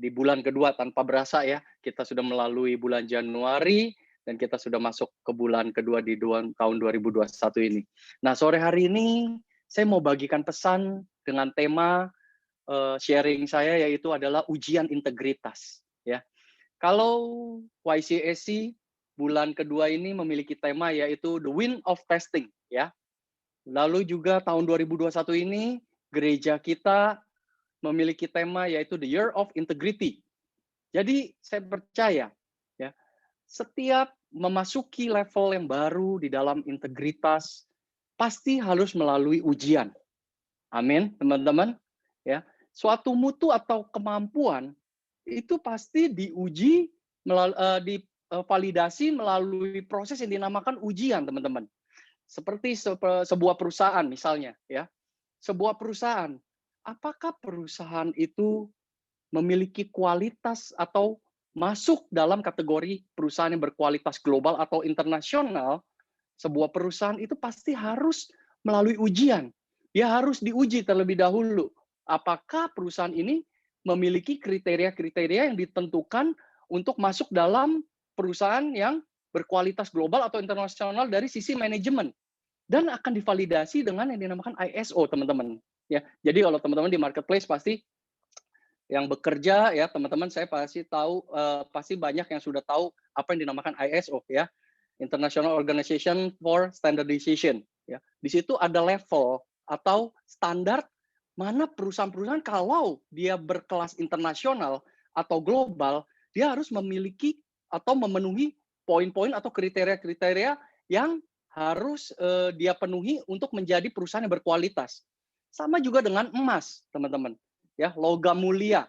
[SPEAKER 5] di bulan kedua tanpa berasa ya. Kita sudah melalui bulan Januari dan kita sudah masuk ke bulan kedua di tahun 2021 ini. Nah, sore hari ini saya mau bagikan pesan dengan tema sharing saya, yaitu adalah ujian integritas ya. Kalau YCSC bulan kedua ini memiliki tema yaitu The Wind of Testing ya. Lalu juga tahun 2021 ini gereja kita memiliki tema yaitu The Year of Integrity. Jadi saya percaya ya, setiap memasuki level yang baru di dalam integritas pasti harus melalui ujian. Amin, teman-teman. Ya, suatu mutu atau kemampuan itu pasti diuji, divalidasi melalui proses yang dinamakan ujian, teman-teman. Seperti sebuah perusahaan misalnya, ya. Sebuah perusahaan, apakah perusahaan itu memiliki kualitas atau masuk dalam kategori perusahaan yang berkualitas global atau internasional? Sebuah perusahaan itu pasti harus melalui ujian. Dia harus diuji terlebih dahulu. Apakah perusahaan ini memiliki kriteria-kriteria yang ditentukan untuk masuk dalam perusahaan yang berkualitas global atau internasional dari sisi manajemen, dan akan divalidasi dengan yang dinamakan ISO, teman-teman. Ya, jadi kalau teman-teman di marketplace pasti yang bekerja, ya teman-teman, saya pasti tahu, pasti banyak yang sudah tahu apa yang dinamakan ISO, ya, International Organization for Standardization. Ya, di situ ada level atau standar mana perusahaan-perusahaan kalau dia berkelas internasional atau global, dia harus memiliki atau memenuhi poin-poin atau kriteria-kriteria yang harus dia penuhi untuk menjadi perusahaan yang berkualitas. Sama juga dengan emas, teman-teman. Ya, logam mulia.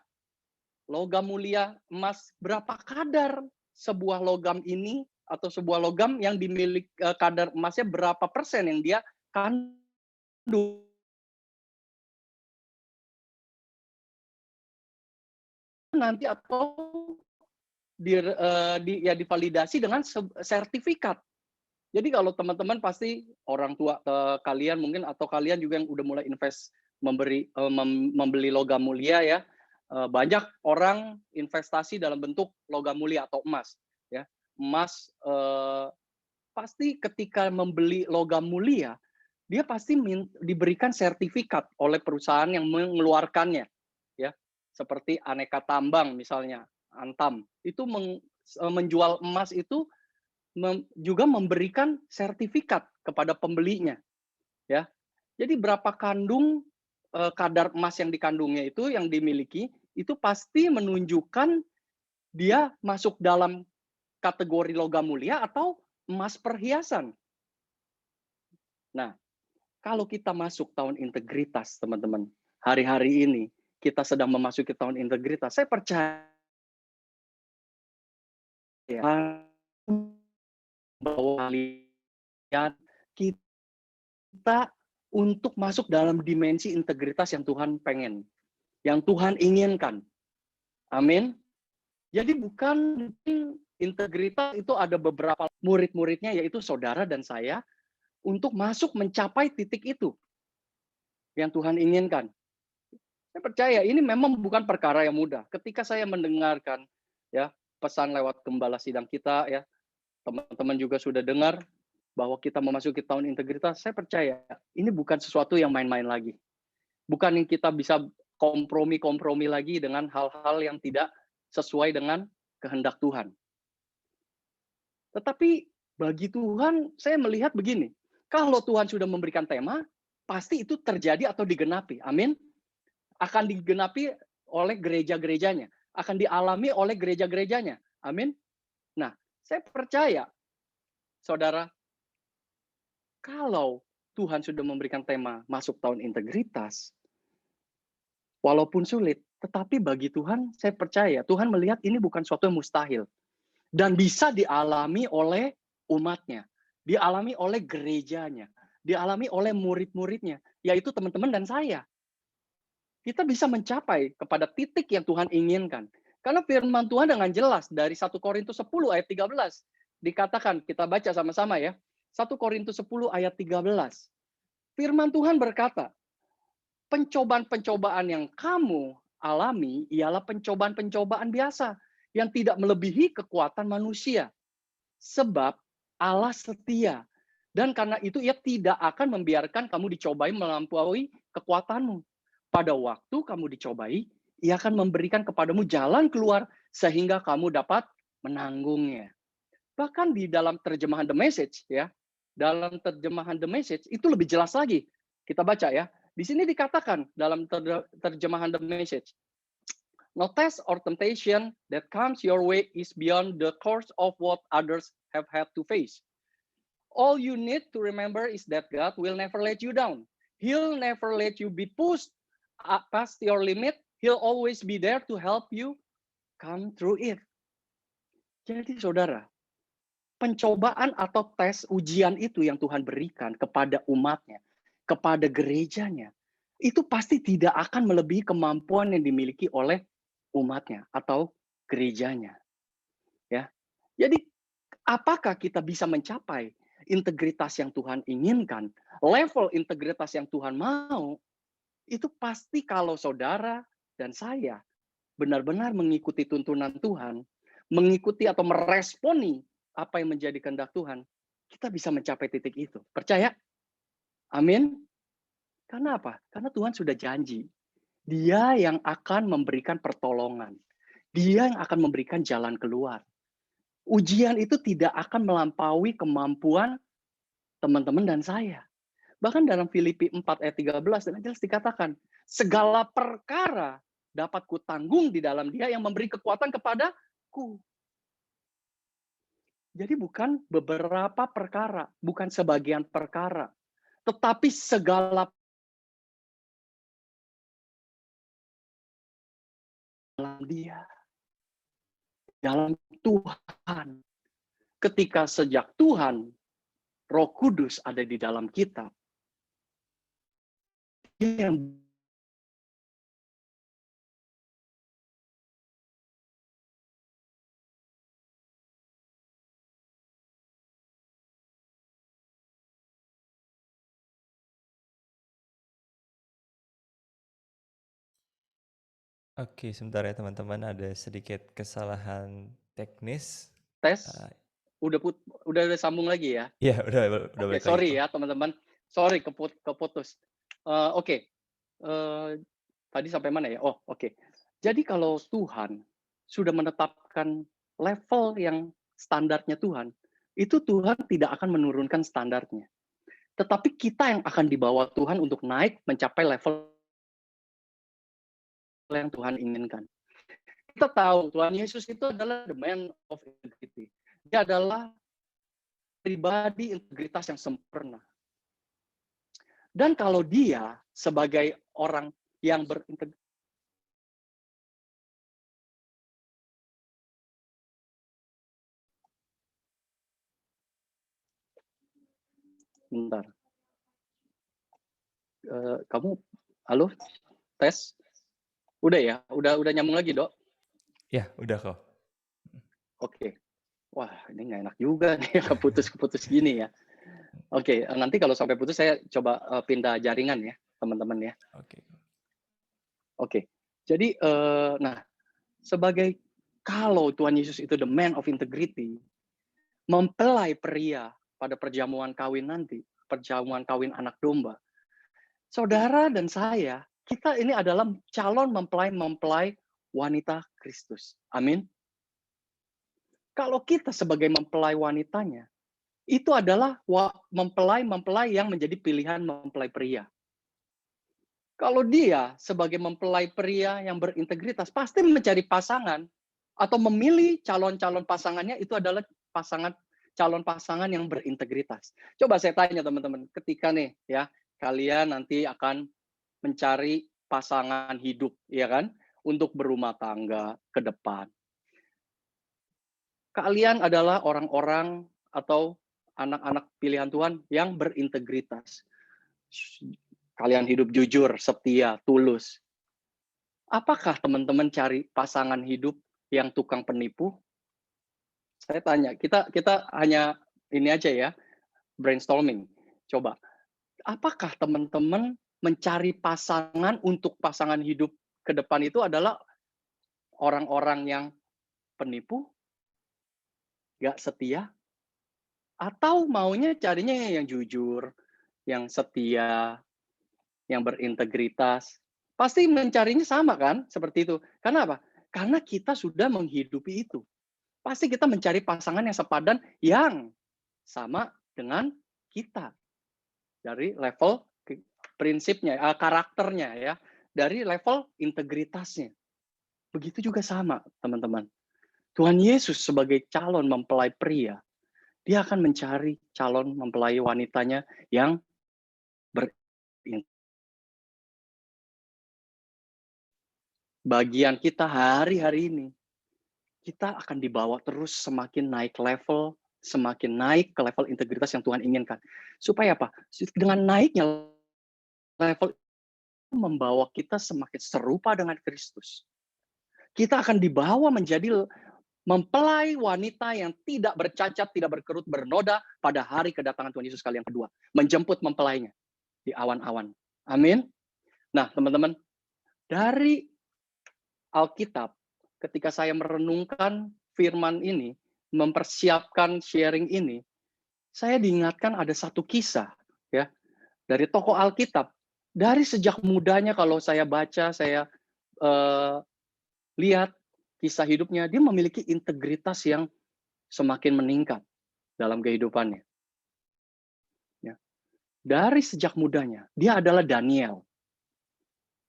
[SPEAKER 5] Logam mulia emas, berapa kadar sebuah logam ini atau sebuah logam yang dimiliki kadar emasnya berapa persen yang dia kandung nanti atau divalidasi dengan sertifikat. Jadi kalau teman-teman pasti orang tua kalian mungkin atau kalian juga yang udah mulai invest membeli logam mulia, ya, banyak orang investasi dalam bentuk logam mulia atau emas, ya. Emas pasti ketika membeli logam mulia dia pasti diberikan sertifikat oleh perusahaan yang mengeluarkannya, ya, seperti Aneka Tambang misalnya, Antam itu menjual emas itu juga memberikan sertifikat kepada pembelinya, ya. Jadi berapa kandung kadar emas yang dikandungnya itu yang dimiliki itu pasti menunjukkan dia masuk dalam kategori logam mulia atau emas perhiasan. Nah, kalau kita masuk tahun integritas, teman-teman, hari-hari ini kita sedang memasuki tahun integritas, saya percaya bahwa kita untuk masuk dalam dimensi integritas yang Tuhan pengen, yang Tuhan inginkan. Amin. Jadi bukan integritas itu ada beberapa murid-muridnya, yaitu saudara dan saya, untuk masuk mencapai titik itu yang Tuhan inginkan. Saya percaya ini memang bukan perkara yang mudah. Ketika saya mendengarkan, ya, pesan lewat gembala sidang kita, ya, teman-teman juga sudah dengar bahwa kita memasuki tahun integritas, saya percaya ini bukan sesuatu yang main-main lagi. Bukan yang kita bisa kompromi-kompromi lagi dengan hal-hal yang tidak sesuai dengan kehendak Tuhan. Tetapi bagi Tuhan, saya melihat begini, kalau Tuhan sudah memberikan tema, pasti itu terjadi atau digenapi. Amin. Akan digenapi oleh gereja-gerejanya. Akan dialami oleh gereja-gerejanya. Amin. Nah, saya percaya, saudara, kalau Tuhan sudah memberikan tema masuk tahun integritas, walaupun sulit, tetapi bagi Tuhan, saya percaya, Tuhan melihat ini bukan suatu yang mustahil. Dan bisa dialami oleh umatnya, dialami oleh gerejanya, dialami oleh murid-muridnya, yaitu teman-teman dan saya. Kita bisa mencapai kepada titik yang Tuhan inginkan. Karena firman Tuhan dengan jelas dari 1 Korintus 10 ayat 13 dikatakan, kita baca sama-sama ya. 1 Korintus 10 ayat 13. Firman Tuhan berkata, pencobaan-pencobaan yang kamu alami ialah pencobaan-pencobaan biasa yang tidak melebihi kekuatan manusia. Sebab Allah setia. Dan karena itu ia tidak akan membiarkan kamu dicobai melampaui kekuatanmu. Pada waktu kamu dicobai, ia akan memberikan kepadamu jalan keluar sehingga kamu dapat menanggungnya. Bahkan di dalam terjemahan The Message, ya, dalam terjemahan The Message itu lebih jelas lagi. Kita baca ya. Di sini dikatakan dalam terjemahan The Message, no test or temptation that comes your way is beyond the course of what others have had to face. All you need to remember is that God will never let you down. He'll never let you be pushed past your limit. He'll always be there to help you come through it. Jadi saudara, pencobaan atau tes ujian itu yang Tuhan berikan kepada umatnya, kepada gerejanya, itu pasti tidak akan melebihi kemampuan yang dimiliki oleh umatnya atau gerejanya. Ya. Jadi apakah kita bisa mencapai integritas yang Tuhan inginkan, level integritas yang Tuhan mau, itu pasti kalau saudara dan saya benar-benar mengikuti tuntunan Tuhan, mengikuti atau meresponi apa yang menjadi kehendak Tuhan, kita bisa mencapai titik itu. Percaya? Amin. Karena apa? Karena Tuhan sudah janji. Dia yang akan memberikan pertolongan. Dia yang akan memberikan jalan keluar. Ujian itu tidak akan melampaui kemampuan teman-teman dan saya. Bahkan dalam Filipi 4 ayat 13 dengan jelas dikatakan, segala perkara dapat kutanggung di dalam Dia yang memberi kekuatan kepadaku. Jadi bukan beberapa perkara, bukan sebagian perkara, tetapi segala dalam Dia, dalam Tuhan. Ketika sejak Tuhan, Roh Kudus ada di dalam kita, Dia yang
[SPEAKER 7] Oke, sebentar ya teman-teman, ada sedikit kesalahan teknis.
[SPEAKER 5] tes,
[SPEAKER 7] Ah,
[SPEAKER 5] udah sambung lagi ya.
[SPEAKER 7] Iya, udah
[SPEAKER 5] Oke,
[SPEAKER 7] balik lagi
[SPEAKER 5] sorry
[SPEAKER 7] kok.
[SPEAKER 5] ya teman-teman. Sorry keputus. Oke. Tadi sampai mana ya? Oh, oke. Jadi kalau Tuhan sudah menetapkan level yang standarnya Tuhan, itu Tuhan tidak akan menurunkan standarnya. Tetapi kita yang akan dibawa Tuhan untuk naik mencapai level yang Tuhan inginkan. Kita tahu Tuhan Yesus itu adalah the man of integrity. Dia adalah pribadi integritas yang sempurna. Dan kalau dia sebagai orang yang berintegritas, bentar. Kamu, halo, tes, udah ya, udah nyambung lagi, Dok.
[SPEAKER 7] Ya, udah kok.
[SPEAKER 5] Oke. Wah, ini nggak enak juga nih, keputus gini ya. Oke, nanti kalau sampai putus saya coba pindah jaringan ya, teman-teman ya. Oke. Jadi, nah, sebagai kalau Tuhan Yesus itu the man of integrity, mempelai pria pada perjamuan kawin nanti, perjamuan kawin anak domba, saudara dan saya, kita ini adalah calon mempelai wanita Kristus. Amin. Kalau kita sebagai mempelai wanitanya, itu adalah mempelai yang menjadi pilihan mempelai pria. Kalau dia sebagai mempelai pria yang berintegritas, pasti mencari pasangan atau memilih calon-calon pasangannya itu adalah calon pasangan yang berintegritas. Coba saya tanya teman-teman, ketika nih ya kalian nanti akan mencari pasangan hidup, ya kan, untuk berumah tangga ke depan. Kalian adalah orang-orang atau anak-anak pilihan Tuhan yang berintegritas. Kalian hidup jujur, setia, tulus. Apakah teman-teman cari pasangan hidup yang tukang penipu? Saya tanya, kita hanya ini aja ya, brainstorming. Coba, apakah teman-teman mencari pasangan untuk pasangan hidup ke depan itu adalah orang-orang yang penipu, gak setia, atau maunya carinya yang jujur, yang setia, yang berintegritas? Pasti mencarinya sama kan, seperti itu. Karena apa? Karena kita sudah menghidupi itu. Pasti kita mencari pasangan yang sepadan, yang sama dengan kita. Dari level prinsipnya, karakternya ya, dari level integritasnya. Begitu juga sama, teman-teman. Tuhan Yesus sebagai calon mempelai pria, dia akan mencari calon mempelai wanitanya yang berintegritas. Bagian kita hari-hari ini, kita akan dibawa terus semakin naik level, semakin naik ke level integritas yang Tuhan inginkan. Supaya apa? Dengan naiknya level membawa kita semakin serupa dengan Kristus. Kita akan dibawa menjadi mempelai wanita yang tidak bercacat, tidak berkerut, bernoda pada hari kedatangan Tuhan Yesus kali yang kedua. Menjemput mempelainya di awan-awan. Amin. Nah, teman-teman, dari Alkitab, ketika saya merenungkan firman ini, mempersiapkan sharing ini, saya diingatkan ada satu kisah ya dari tokoh Alkitab. Dari sejak mudanya kalau saya baca, saya lihat kisah hidupnya, dia memiliki integritas yang semakin meningkat dalam kehidupannya. Ya. Dari sejak mudanya, dia adalah Daniel.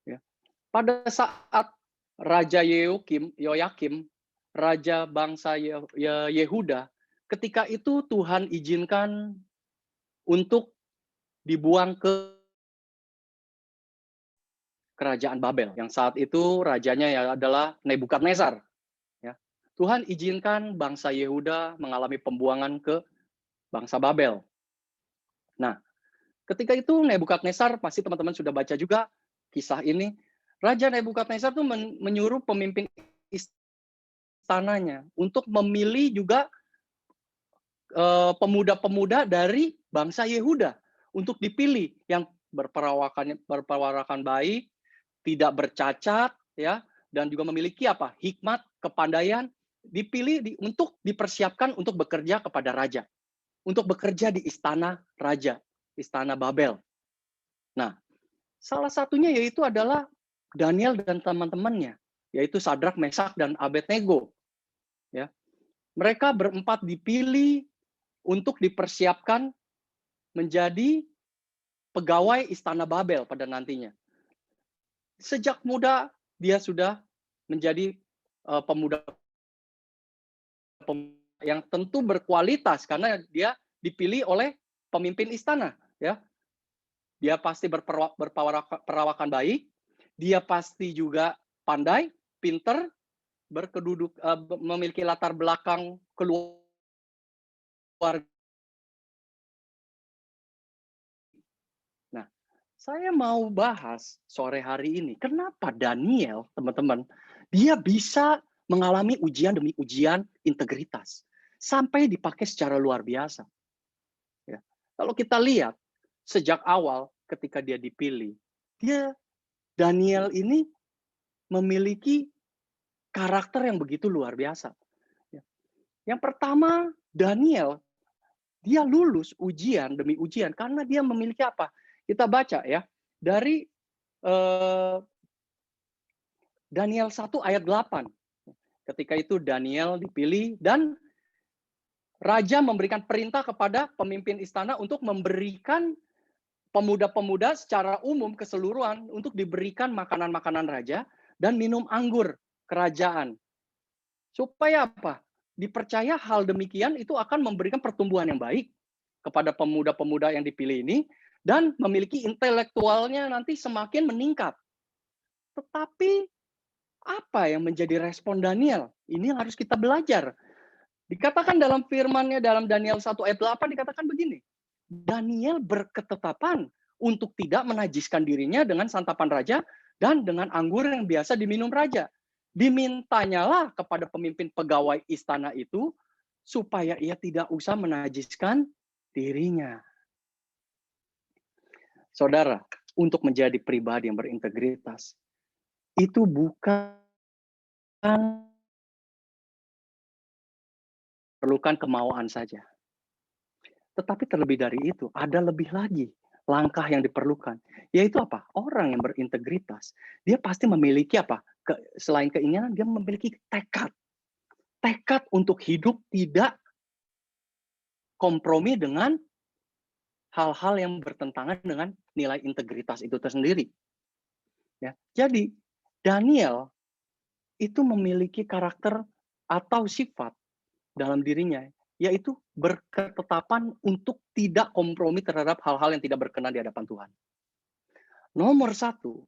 [SPEAKER 5] Ya. Pada saat Raja Yoyakim, raja bangsa Yehuda, ketika itu Tuhan izinkan untuk dibuang ke kerajaan Babel, yang saat itu rajanya ya adalah Nebukadnezar. Ya. Tuhan izinkan bangsa Yehuda mengalami pembuangan ke bangsa Babel. Nah, ketika itu Nebukadnezar, pasti teman-teman sudah baca juga kisah ini, Raja Nebukadnezar itu menyuruh pemimpin istananya untuk memilih juga pemuda-pemuda dari bangsa Yehuda untuk dipilih yang berperawakan baik, tidak bercacat, ya, dan juga memiliki apa? Hikmat, kepandaian, dipilih untuk dipersiapkan untuk bekerja kepada raja, untuk bekerja di istana raja, istana Babel. Nah, salah satunya yaitu adalah Daniel dan teman-temannya, yaitu Sadrak, Mesak, dan Abednego. Ya, mereka berempat dipilih untuk dipersiapkan menjadi pegawai istana Babel pada nantinya. Sejak muda dia sudah menjadi pemuda yang tentu berkualitas karena dia dipilih oleh pemimpin istana. Ya, dia pasti berperawakan baik, dia pasti juga pandai, pinter, memiliki latar belakang keluarga. Nah, saya mau bahas sore hari ini, kenapa Daniel, teman-teman, dia bisa mengalami ujian demi ujian integritas, sampai dipakai secara luar biasa. Ya. Kalau kita lihat, sejak awal ketika dia dipilih, Daniel ini memiliki karakter yang begitu luar biasa. Yang pertama, Daniel, dia lulus ujian demi ujian karena dia memiliki apa? Kita baca ya, dari Daniel 1 ayat 8. Ketika itu Daniel dipilih dan raja memberikan perintah kepada pemimpin istana untuk memberikan pemuda-pemuda secara umum keseluruhan untuk diberikan makanan-makanan raja dan minum anggur kerajaan. Supaya apa? Dipercaya hal demikian itu akan memberikan pertumbuhan yang baik kepada pemuda-pemuda yang dipilih ini dan memiliki intelektualnya nanti semakin meningkat. Tetapi apa yang menjadi respon Daniel? Ini yang harus kita belajar. Dikatakan dalam firman-Nya dalam Daniel 1 ayat 8 dikatakan begini. Daniel berketetapan untuk tidak menajiskan dirinya dengan santapan raja dan dengan anggur yang biasa diminum raja. Dimintanyalah kepada pemimpin pegawai istana itu supaya ia tidak usah menajiskan dirinya. Saudara, untuk menjadi pribadi yang berintegritas, itu bukan perlukan kemauan saja. Tetapi terlebih dari itu, ada lebih lagi langkah yang diperlukan. Yaitu apa? Orang yang berintegritas. Dia pasti memiliki apa? Selain keinginan, dia memiliki tekad. Tekad untuk hidup tidak kompromi dengan hal-hal yang bertentangan dengan nilai integritas itu tersendiri. Ya, jadi Daniel itu memiliki karakter atau sifat dalam dirinya, yaitu berketetapan untuk tidak kompromi terhadap hal-hal yang tidak berkenan di hadapan Tuhan. Nomor satu,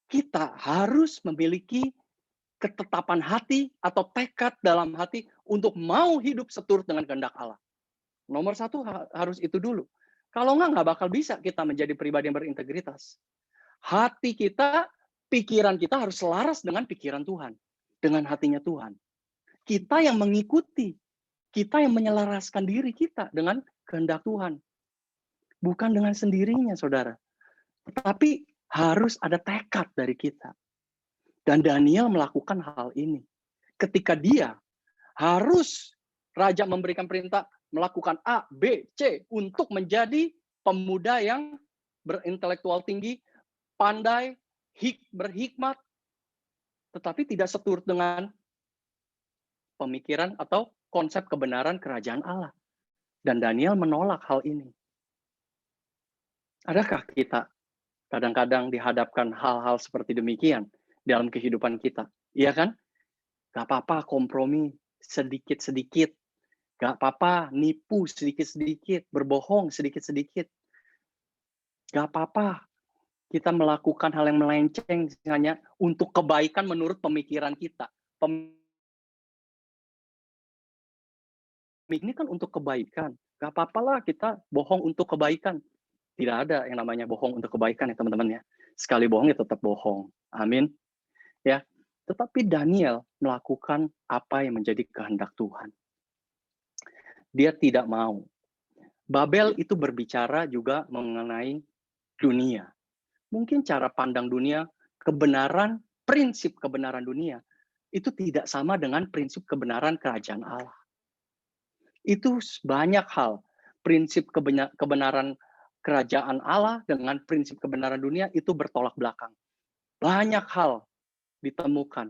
[SPEAKER 5] kita harus memiliki ketetapan hati atau tekad dalam hati untuk mau hidup seturut dengan kehendak Allah. Nomor satu harus itu dulu. Kalau nggak bakal bisa kita menjadi pribadi yang berintegritas. Hati kita, pikiran kita harus selaras dengan pikiran Tuhan, dengan hatinya Tuhan. Kita yang mengikuti, kita yang menyelaraskan diri kita dengan kehendak Tuhan. Bukan dengan sendirinya, saudara. Tetapi harus ada tekad dari kita. Dan Daniel melakukan hal ini. Ketika dia harus Raja memberikan perintah melakukan A, B, C untuk menjadi pemuda yang berintelektual tinggi, pandai, berhikmat, tetapi tidak seturut dengan pemikiran atau konsep kebenaran kerajaan Allah. Dan Daniel menolak hal ini. Adakah kita kadang-kadang dihadapkan hal-hal seperti demikian dalam kehidupan kita? Iya kan? Gak apa-apa kompromi sedikit-sedikit. Gak apa-apa nipu sedikit-sedikit, berbohong sedikit-sedikit. Gak apa-apa kita melakukan hal yang melenceng hanya untuk kebaikan menurut pemikiran kita. Ini kan untuk kebaikan. Gak apa-apalah kita bohong untuk kebaikan. Tidak ada yang namanya bohong untuk kebaikan ya teman-teman ya. Sekali bohong ya tetap bohong. Amin. Ya. Tetapi Daniel melakukan apa yang menjadi kehendak Tuhan. Dia tidak mau. Babel itu berbicara juga mengenai dunia. Mungkin cara pandang dunia, kebenaran, prinsip kebenaran dunia, itu tidak sama dengan prinsip kebenaran kerajaan Allah. Itu banyak hal. Prinsip kebenaran kerajaan Allah dengan prinsip kebenaran dunia itu bertolak belakang. Banyak hal ditemukan.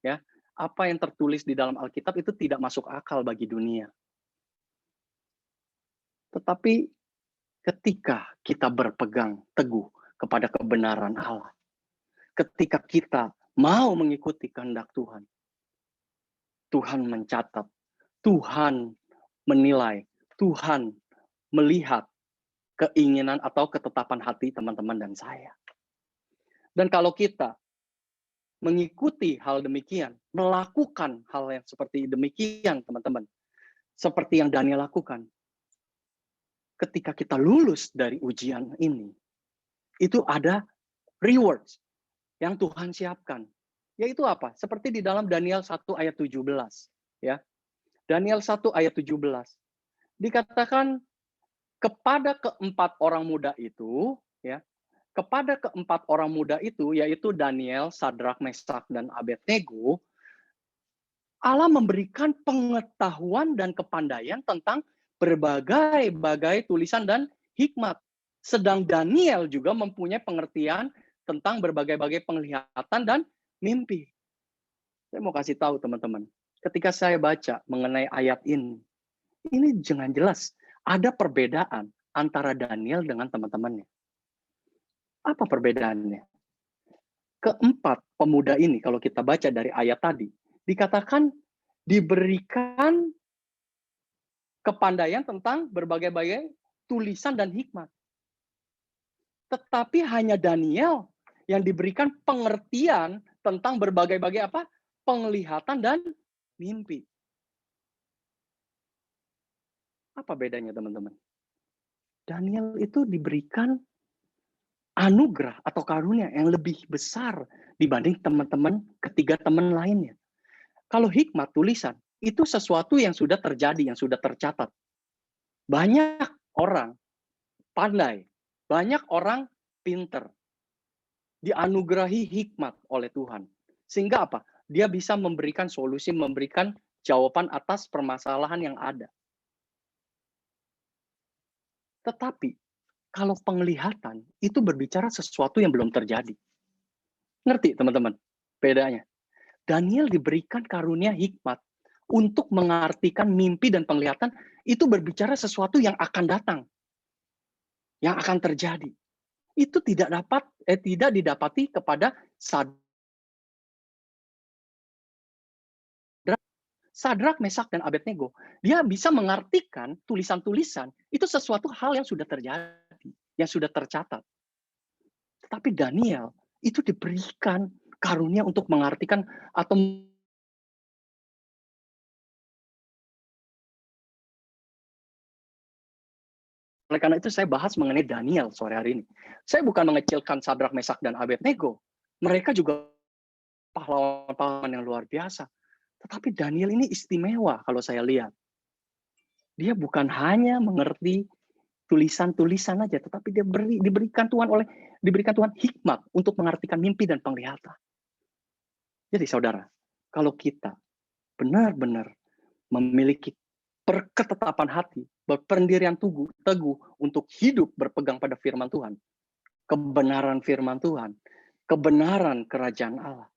[SPEAKER 5] Ya, apa yang tertulis di dalam Alkitab itu tidak masuk akal bagi dunia. Tetapi ketika kita berpegang teguh kepada kebenaran Allah, ketika kita mau mengikuti kehendak Tuhan, Tuhan mencatat, Tuhan menilai, Tuhan melihat keinginan atau ketetapan hati teman-teman dan saya. Dan kalau kita mengikuti hal demikian, melakukan hal yang seperti demikian teman-teman, seperti yang Daniel lakukan, ketika kita lulus dari ujian ini, itu ada rewards yang Tuhan siapkan. Yaitu apa? Seperti di dalam Daniel 1 ayat 17. Ya. Daniel 1 ayat 17. Dikatakan kepada keempat orang muda itu, ya, kepada keempat orang muda itu, yaitu Daniel, Sadrak, Mesak, dan Abednego, Allah memberikan pengetahuan dan kepandaian tentang berbagai tulisan dan hikmat. Sedang Daniel juga mempunyai pengertian tentang berbagai penglihatan dan mimpi. Saya mau kasih tahu teman-teman, ketika saya baca mengenai ayat ini jangan jelas ada perbedaan antara Daniel dengan teman-temannya. Apa perbedaannya? Keempat pemuda ini, kalau kita baca dari ayat tadi, dikatakan diberikan kepandaian tentang berbagai tulisan dan hikmat. Tetapi hanya Daniel yang diberikan pengertian tentang berbagai penglihatan dan mimpi. Apa bedanya teman-teman? Daniel itu diberikan anugerah atau karunia yang lebih besar dibanding teman-teman ketiga teman lainnya. Kalau hikmat tulisan, itu sesuatu yang sudah terjadi, yang sudah tercatat. Banyak orang pandai, banyak orang pinter, dianugerahi hikmat oleh Tuhan. Sehingga apa? Dia bisa memberikan solusi, memberikan jawaban atas permasalahan yang ada. Tetapi, kalau penglihatan, itu berbicara sesuatu yang belum terjadi. Ngerti teman-teman bedanya? Daniel diberikan karunia hikmat untuk mengartikan mimpi dan penglihatan, itu berbicara sesuatu yang akan datang, yang akan terjadi. Itu tidak didapati kepada Sadrak, Mesak, dan Abednego. Dia bisa mengartikan tulisan-tulisan, itu sesuatu hal yang sudah terjadi, yang sudah tercatat. Tetapi Daniel itu diberikan karunia untuk mengartikan atau oleh karena itu saya bahas mengenai Daniel sore hari ini. Saya bukan mengecilkan Sadrak, Mesak, dan Abednego. Mereka juga pahlawan-pahlawan yang luar biasa. Tetapi Daniel ini istimewa kalau saya lihat. Dia bukan hanya mengerti tulisan-tulisan aja, tetapi dia diberikan Tuhan hikmat untuk mengartikan mimpi dan penglihatan. Jadi saudara, kalau kita benar-benar memiliki berketetapan hati, berpendirian teguh untuk hidup berpegang pada firman Tuhan, kebenaran firman Tuhan, kebenaran kerajaan Allah,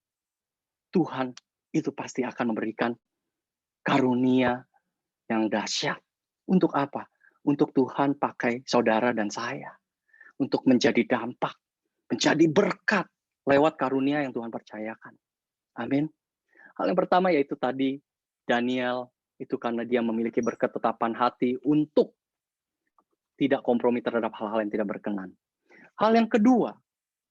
[SPEAKER 5] Tuhan itu pasti akan memberikan karunia yang dahsyat. Untuk apa? Untuk Tuhan pakai saudara dan saya. Untuk menjadi dampak, menjadi berkat lewat karunia yang Tuhan percayakan. Amin. Hal yang pertama yaitu tadi Daniel itu karena dia memiliki berketetapan hati untuk tidak kompromi terhadap hal-hal yang tidak berkenan. Hal yang kedua,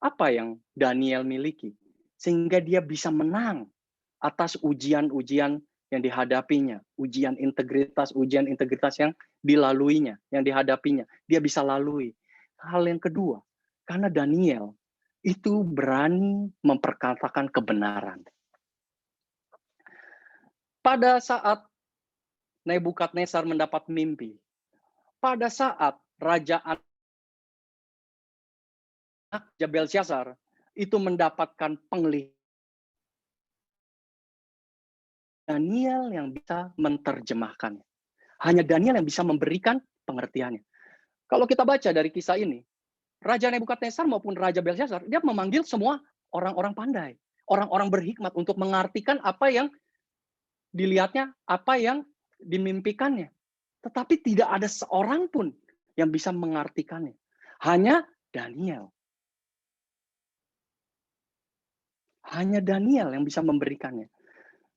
[SPEAKER 5] apa yang Daniel miliki sehingga dia bisa menang atas ujian-ujian yang dihadapinya, ujian integritas yang dilaluinya, yang dihadapinya, dia bisa lalui. Hal yang kedua, karena Daniel itu berani memperkatakan kebenaran. Pada saat Nebukadnezar mendapat mimpi, pada saat Raja Belsyazar itu mendapatkan penglihatan, Daniel yang bisa menerjemahkannya. Hanya Daniel yang bisa memberikan pengertiannya. Kalau kita baca dari kisah ini, Raja Nebukadnezar maupun Raja Belsyazar, dia memanggil semua orang-orang pandai, orang-orang berhikmat untuk mengartikan apa yang dilihatnya, apa yang dimimpikannya. Tetapi tidak ada seorang pun yang bisa mengartikannya. Hanya Daniel. Hanya Daniel yang bisa memberikannya,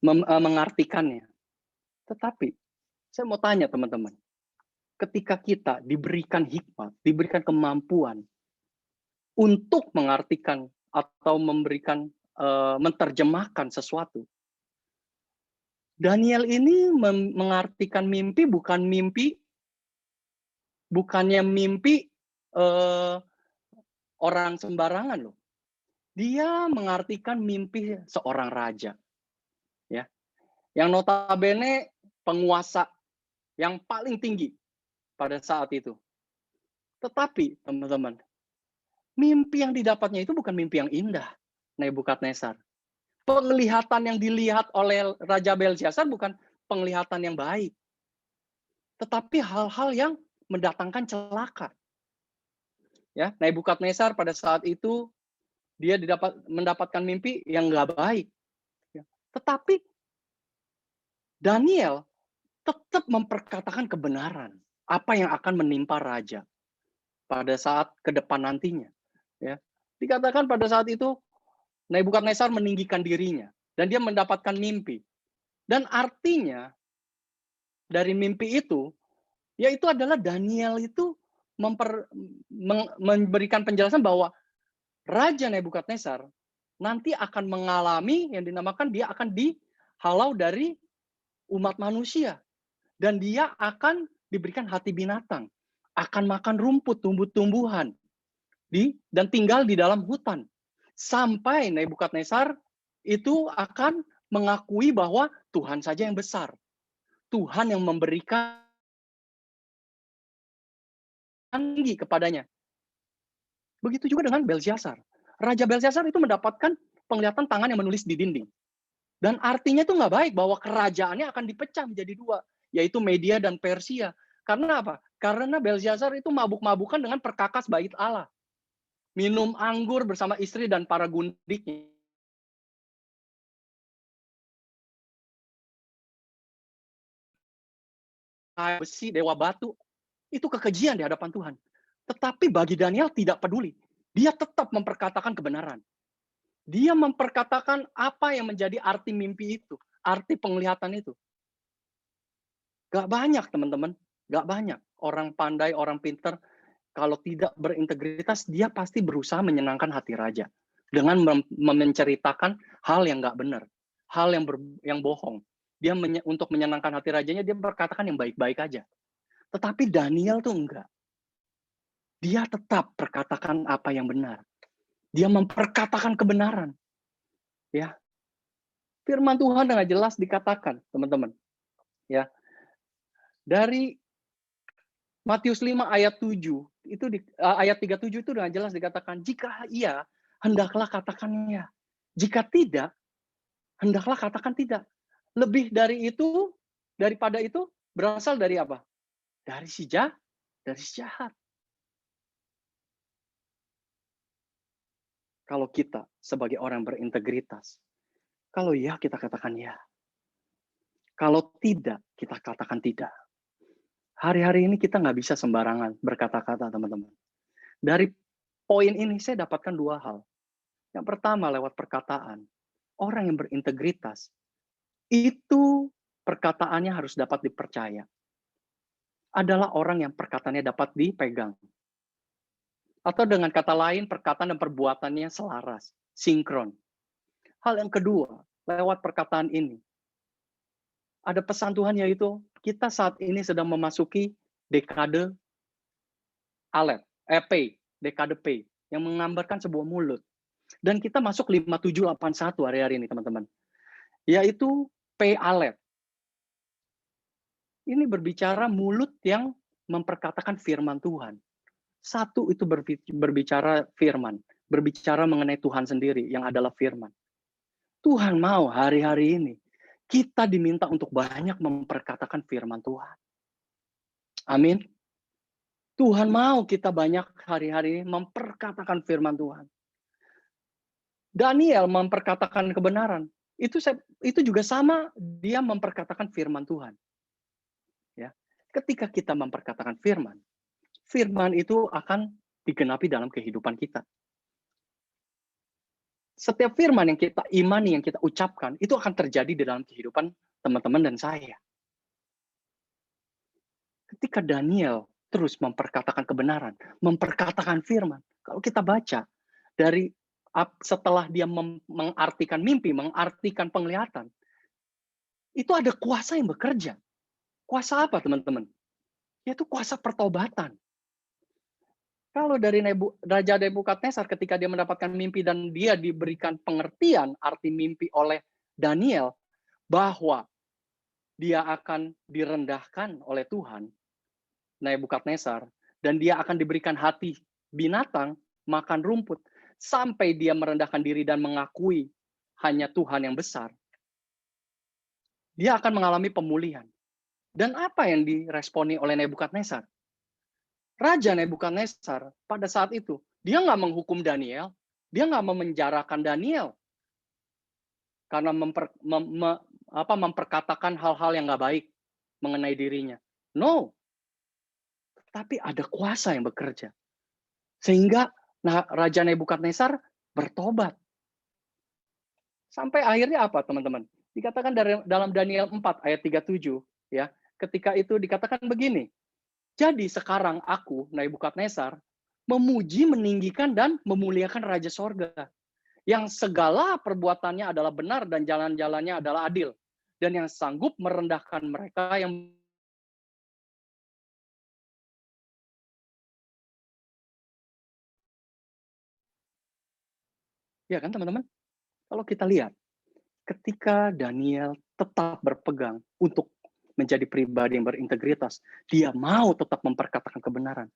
[SPEAKER 5] mengartikannya. Tetapi saya mau tanya teman-teman, ketika kita diberikan hikmat, diberikan kemampuan untuk mengartikan atau memberikan menerjemahkan sesuatu, Daniel ini mengartikan mimpi bukannya mimpi orang sembarangan loh. Dia mengartikan mimpi seorang raja, ya, yang notabene penguasa yang paling tinggi pada saat itu. Tetapi teman-teman, mimpi yang didapatnya itu bukan mimpi yang indah, Nebukadnezar. Penglihatan yang dilihat oleh Raja Belsyazar bukan penglihatan yang baik. Tetapi hal-hal yang mendatangkan celaka. Ya, Nebukadnezar pada saat itu dia mendapatkan mimpi yang nggak baik. Ya. Tetapi Daniel tetap memperkatakan kebenaran. Apa yang akan menimpa raja pada saat ke depan nantinya. Ya. Dikatakan pada saat itu Nebukadnezar meninggikan dirinya dan dia mendapatkan mimpi. Dan artinya dari mimpi itu, yaitu adalah Daniel itu memberikan penjelasan bahwa Raja Nebukadnezar nanti akan mengalami yang dinamakan dia akan dihalau dari umat manusia. Dan dia akan diberikan hati binatang. Akan makan rumput, tumbuh-tumbuhan. Dan tinggal di dalam hutan. Sampai Nebukadnezar itu akan mengakui bahwa Tuhan saja yang besar. Tuhan yang memberikan tinggi kepadanya. Begitu juga dengan Belsyazar. Raja Belsyazar itu mendapatkan penglihatan tangan yang menulis di dinding. Dan artinya itu nggak baik bahwa kerajaannya akan dipecah menjadi dua, yaitu Media dan Persia. Karena apa? Karena Belsyazar itu mabuk-mabukan dengan perkakas bait Allah. Minum anggur bersama istri dan para gundiknya. Besi, dewa batu, itu kekejian di hadapan Tuhan. Tetapi bagi Daniel tidak peduli. Dia tetap memperkatakan kebenaran. Dia memperkatakan apa yang menjadi arti mimpi itu, arti penglihatan itu. Gak banyak teman-teman, gak banyak. Orang pandai, orang pintar, kalau tidak berintegritas, dia pasti berusaha menyenangkan hati raja. Dengan menceritakan hal yang nggak benar. Hal yang bohong. Dia untuk menyenangkan hati rajanya, dia berkatakan yang baik-baik aja. Tetapi Daniel tuh enggak. Dia tetap perkatakan apa yang benar. Dia memperkatakan kebenaran. Ya. Firman Tuhan dengan jelas dikatakan, teman-teman. Ya. Dari Matius 5 ayat 7, itu ayat 37 itu dengan jelas dikatakan, jika iya, hendaklah katakan ya. Jika tidak, hendaklah katakan tidak. Lebih dari itu, daripada itu, berasal dari apa? Dari si jahat. Kalau kita sebagai orang berintegritas, kalau ya kita katakan ya. Kalau tidak, kita katakan tidak. Hari-hari ini kita nggak bisa sembarangan berkata-kata, teman-teman. Dari poin ini saya dapatkan dua hal. Yang pertama lewat perkataan. Orang yang berintegritas, itu perkataannya harus dapat dipercaya. Adalah orang yang perkataannya dapat dipegang. Atau dengan kata lain, perkataan dan perbuatannya selaras, sinkron. Hal yang kedua, lewat perkataan ini, ada pesan Tuhan yaitu kita saat ini sedang memasuki dekade Aleph, dekade P, yang menggambarkan sebuah mulut. Dan kita masuk 5781 hari-hari ini, teman-teman. Yaitu P Aleph. Ini berbicara mulut yang memperkatakan firman Tuhan. Satu itu berbicara firman, berbicara mengenai Tuhan sendiri yang adalah firman. Tuhan mau hari-hari ini kita diminta untuk banyak memperkatakan firman Tuhan. Amin. Tuhan mau kita banyak hari-hari ini memperkatakan firman Tuhan. Daniel memperkatakan kebenaran. Itu juga sama, dia memperkatakan firman Tuhan. Ya. Ketika kita memperkatakan firman, firman itu akan digenapi dalam kehidupan kita. Setiap firman yang kita imani, yang kita ucapkan, itu akan terjadi di dalam kehidupan teman-teman dan saya. Ketika Daniel terus memperkatakan kebenaran, memperkatakan firman, kalau kita baca dari setelah dia mengartikan mimpi, mengartikan penglihatan, itu ada kuasa yang bekerja. Kuasa apa, teman-teman? Yaitu kuasa pertobatan. Kalau dari Raja Nebukadnezar ketika dia mendapatkan mimpi dan dia diberikan pengertian arti mimpi oleh Daniel bahwa dia akan direndahkan oleh Tuhan, Nebukadnezar, dan dia akan diberikan hati binatang, makan rumput, sampai dia merendahkan diri dan mengakui hanya Tuhan yang besar. Dia akan mengalami pemulihan. Dan apa yang diresponi oleh Nebukadnezar? Raja Nebukadnezar pada saat itu, dia nggak menghukum Daniel, dia nggak memenjarakan Daniel karena memperkatakan hal-hal yang nggak baik mengenai dirinya. No, tapi ada kuasa yang bekerja. Sehingga Raja Nebukadnezar bertobat. Sampai akhirnya apa, teman-teman? Dikatakan dalam Daniel 4 ayat 37, ya. Ketika itu dikatakan begini. Jadi sekarang aku, Nebukadnezar, memuji, meninggikan, dan memuliakan Raja Sorga. Yang segala perbuatannya adalah benar dan jalan-jalannya adalah adil. Dan yang sanggup merendahkan mereka yang ya kan, teman-teman? Kalau kita lihat, ketika Daniel tetap berpegang untuk menjadi pribadi yang berintegritas, dia mau tetap memperkatakan kebenaran.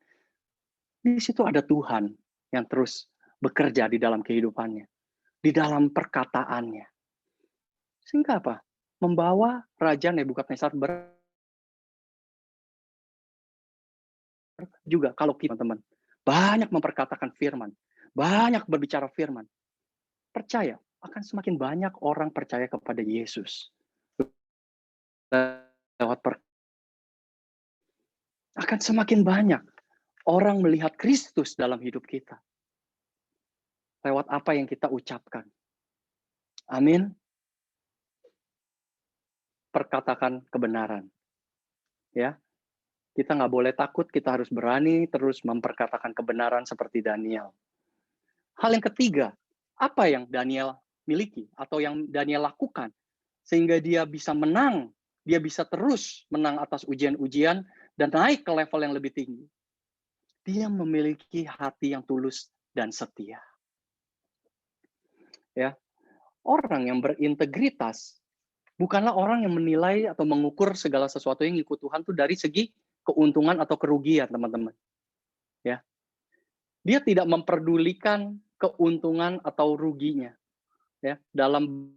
[SPEAKER 5] Di situ ada Tuhan yang terus bekerja di dalam kehidupannya, di dalam perkataannya. Sehingga apa? Membawa Raja Nebukadnezar juga kalau kita, teman-teman, banyak memperkatakan firman, banyak berbicara firman, percaya akan semakin banyak orang percaya kepada Yesus. Akan semakin banyak orang melihat Kristus dalam hidup kita. Lewat apa yang kita ucapkan. Amin. Perkatakan kebenaran. Ya, kita nggak boleh takut, kita harus berani terus memperkatakan kebenaran seperti Daniel. Hal yang ketiga, apa yang Daniel miliki atau yang Daniel lakukan sehingga dia bisa menang, dia bisa terus menang atas ujian-ujian dan naik ke level yang lebih tinggi. Dia memiliki hati yang tulus dan setia. Ya, orang yang berintegritas bukanlah orang yang menilai atau mengukur segala sesuatu yang ikut Tuhan itu dari segi keuntungan atau kerugian, teman-teman. Ya, dia tidak memperdulikan keuntungan atau ruginya. Ya, dalam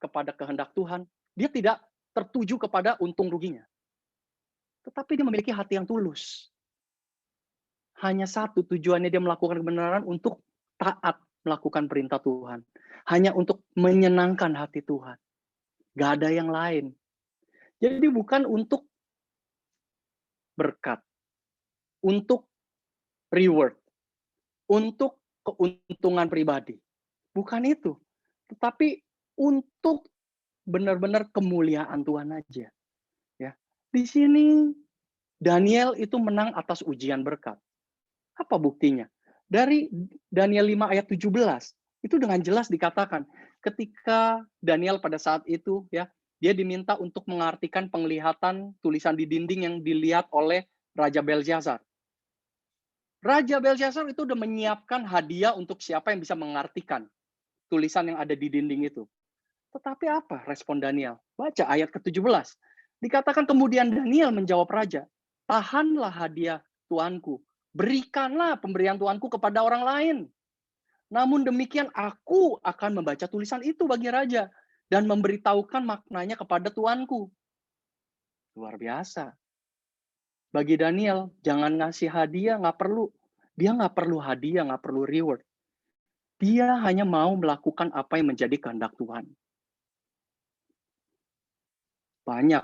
[SPEAKER 5] kepada kehendak Tuhan, dia tidak tertuju kepada untung ruginya. Tetapi dia memiliki hati yang tulus. Hanya satu tujuannya dia melakukan kebenaran untuk taat melakukan perintah Tuhan. Hanya untuk menyenangkan hati Tuhan. Gak ada yang lain. Jadi bukan untuk berkat, untuk reward, untuk keuntungan pribadi. Bukan itu. Tetapi untuk benar-benar kemuliaan Tuhan aja. Ya. Di sini Daniel itu menang atas ujian berkat. Apa buktinya? Dari Daniel 5 ayat 17, itu dengan jelas dikatakan ketika Daniel pada saat itu ya, dia diminta untuk mengartikan penglihatan tulisan di dinding yang dilihat oleh Raja Belsyazar. Raja Belsyazar itu udah menyiapkan hadiah untuk siapa yang bisa mengartikan tulisan yang ada di dinding itu. Tetapi apa respon Daniel? Baca ayat ke-17. Dikatakan kemudian Daniel menjawab raja, tahanlah hadiah tuanku, berikanlah pemberian tuanku kepada orang lain. Namun demikian aku akan membaca tulisan itu bagi raja dan memberitahukan maknanya kepada tuanku. Luar biasa. Bagi Daniel, jangan ngasih hadiah, nggak perlu. Dia nggak perlu hadiah, nggak perlu reward. Dia hanya mau melakukan apa yang menjadi kehendak Tuhan. Banyak,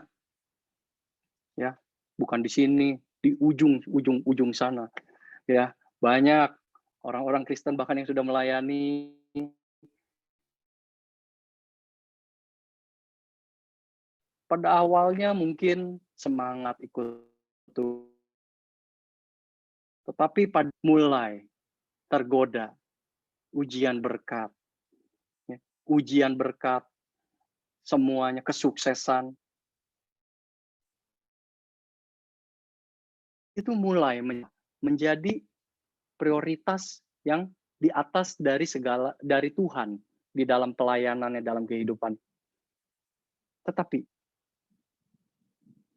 [SPEAKER 5] ya, bukan di sini, di ujung sana, ya, banyak orang-orang Kristen bahkan yang sudah melayani pada awalnya mungkin semangat ikut itu, tetapi pada mulai tergoda ujian berkat, ya, ujian berkat, semuanya kesuksesan, itu mulai menjadi prioritas yang di atas dari Tuhan di dalam pelayanannya dalam kehidupan. Tetapi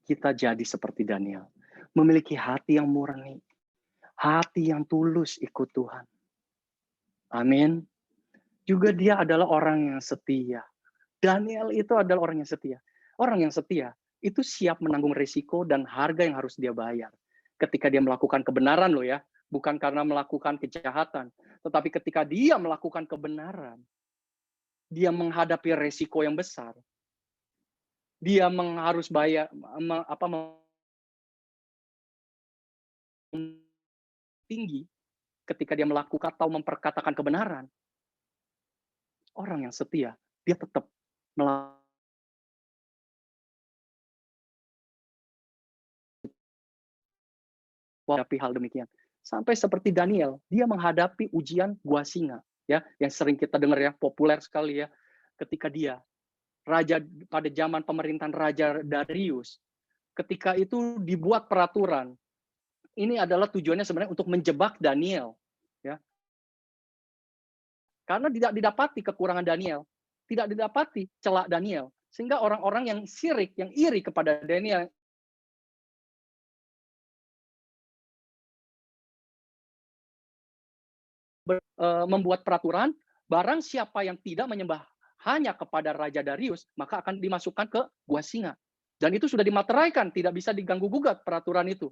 [SPEAKER 5] kita jadi seperti Daniel, memiliki hati yang murni, hati yang tulus ikut Tuhan. Amin. Juga dia adalah orang yang setia. Daniel itu adalah orang yang setia. Orang yang setia itu siap menanggung risiko dan harga yang harus dia bayar. Ketika dia melakukan kebenaran loh ya, bukan karena melakukan kejahatan, tetapi ketika dia melakukan kebenaran, dia menghadapi risiko yang besar. Dia harus bayar tinggi ketika dia melakukan atau memperkatakan kebenaran. Orang yang setia, dia tetap menghadapi hal demikian. Sampai seperti Daniel, dia menghadapi ujian gua singa, ya, yang sering kita dengar ya, populer sekali ya, ketika dia raja pada zaman pemerintahan Raja Darius, ketika itu dibuat peraturan. Ini adalah tujuannya sebenarnya untuk menjebak Daniel, ya. Karena tidak didapati kekurangan Daniel, tidak didapati celak Daniel, sehingga orang-orang yang sirik, yang iri kepada Daniel membuat peraturan, barang siapa yang tidak menyembah hanya kepada Raja Darius, maka akan dimasukkan ke gua singa. Dan itu sudah dimateraikan, tidak bisa diganggu-gugat peraturan itu.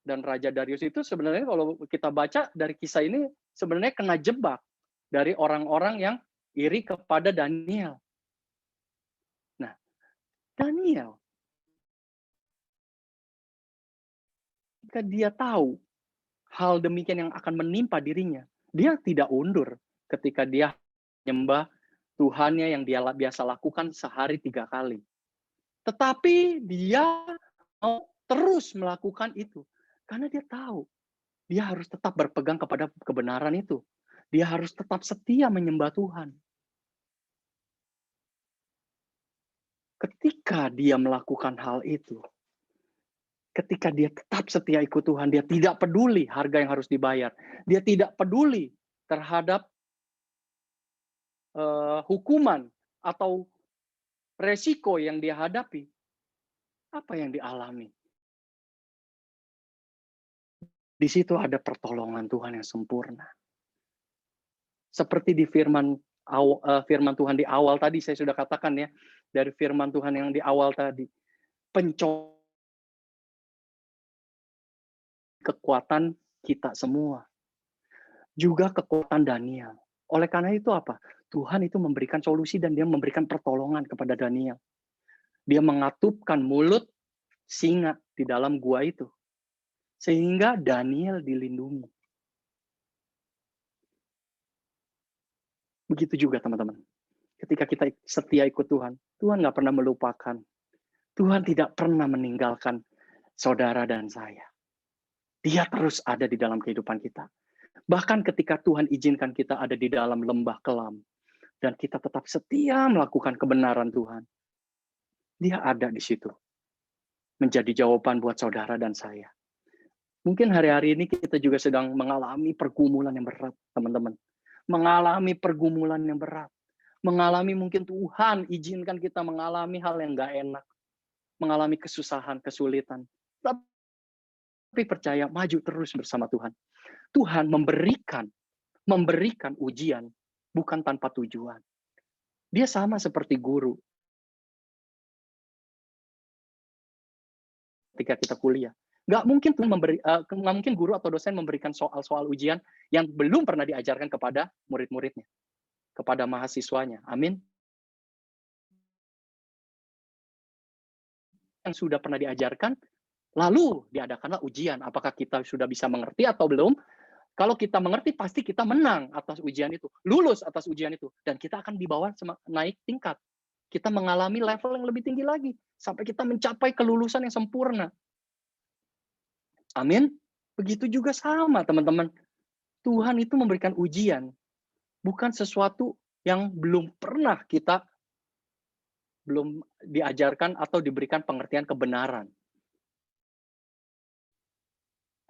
[SPEAKER 5] Dan Raja Darius itu sebenarnya kalau kita baca dari kisah ini, sebenarnya kena jebak dari orang-orang yang iri kepada Daniel. Nah, Daniel, ketika dia tahu hal demikian yang akan menimpa dirinya, dia tidak undur ketika dia menyembah Tuhannya yang dia biasa lakukan sehari 3 kali. Tetapi dia mau terus melakukan itu. Karena dia tahu, dia harus tetap berpegang kepada kebenaran itu. Dia harus tetap setia menyembah Tuhan. Ketika dia melakukan hal itu, ketika dia tetap setia ikut Tuhan, dia tidak peduli harga yang harus dibayar. Dia tidak peduli terhadap hukuman atau resiko yang dia hadapi. Apa yang dialami? Di situ ada pertolongan Tuhan yang sempurna. Seperti di firman firman Tuhan di awal tadi, saya sudah katakan ya, dari firman Tuhan yang di awal tadi, kekuatan kita semua, juga kekuatan Daniel. Oleh karena itu apa? Tuhan itu memberikan solusi dan dia memberikan pertolongan kepada Daniel. Dia mengatupkan mulut singa di dalam gua itu. Sehingga Daniel dilindungi. Begitu juga teman-teman. Ketika kita setia ikut Tuhan, Tuhan nggak pernah melupakan. Tuhan tidak pernah meninggalkan saudara dan saya. Dia terus ada di dalam kehidupan kita. Bahkan ketika Tuhan izinkan kita ada di dalam lembah kelam, dan kita tetap setia melakukan kebenaran Tuhan, dia ada di situ. Menjadi jawaban buat saudara dan saya. Mungkin hari-hari ini kita juga sedang mengalami pergumulan yang berat, teman-teman. Mengalami pergumulan yang berat. Mengalami mungkin Tuhan izinkan kita mengalami hal yang nggak enak. Mengalami kesusahan, kesulitan. Tapi percaya, maju terus bersama Tuhan. Tuhan memberikan ujian bukan tanpa tujuan. Dia sama seperti guru. Ketika kita kuliah, nggak mungkin guru atau dosen memberikan soal-soal ujian yang belum pernah diajarkan kepada murid-muridnya, kepada mahasiswanya. Amin. Yang sudah pernah diajarkan, lalu diadakanlah ujian. Apakah kita sudah bisa mengerti atau belum? Kalau kita mengerti, pasti kita menang atas ujian itu. Lulus atas ujian itu. Dan kita akan dibawa naik tingkat. Kita mengalami level yang lebih tinggi lagi. Sampai kita mencapai kelulusan yang sempurna. Amin. Begitu juga sama, teman-teman. Tuhan itu memberikan ujian. Bukan sesuatu yang belum pernah kita belum diajarkan atau diberikan pengertian kebenaran.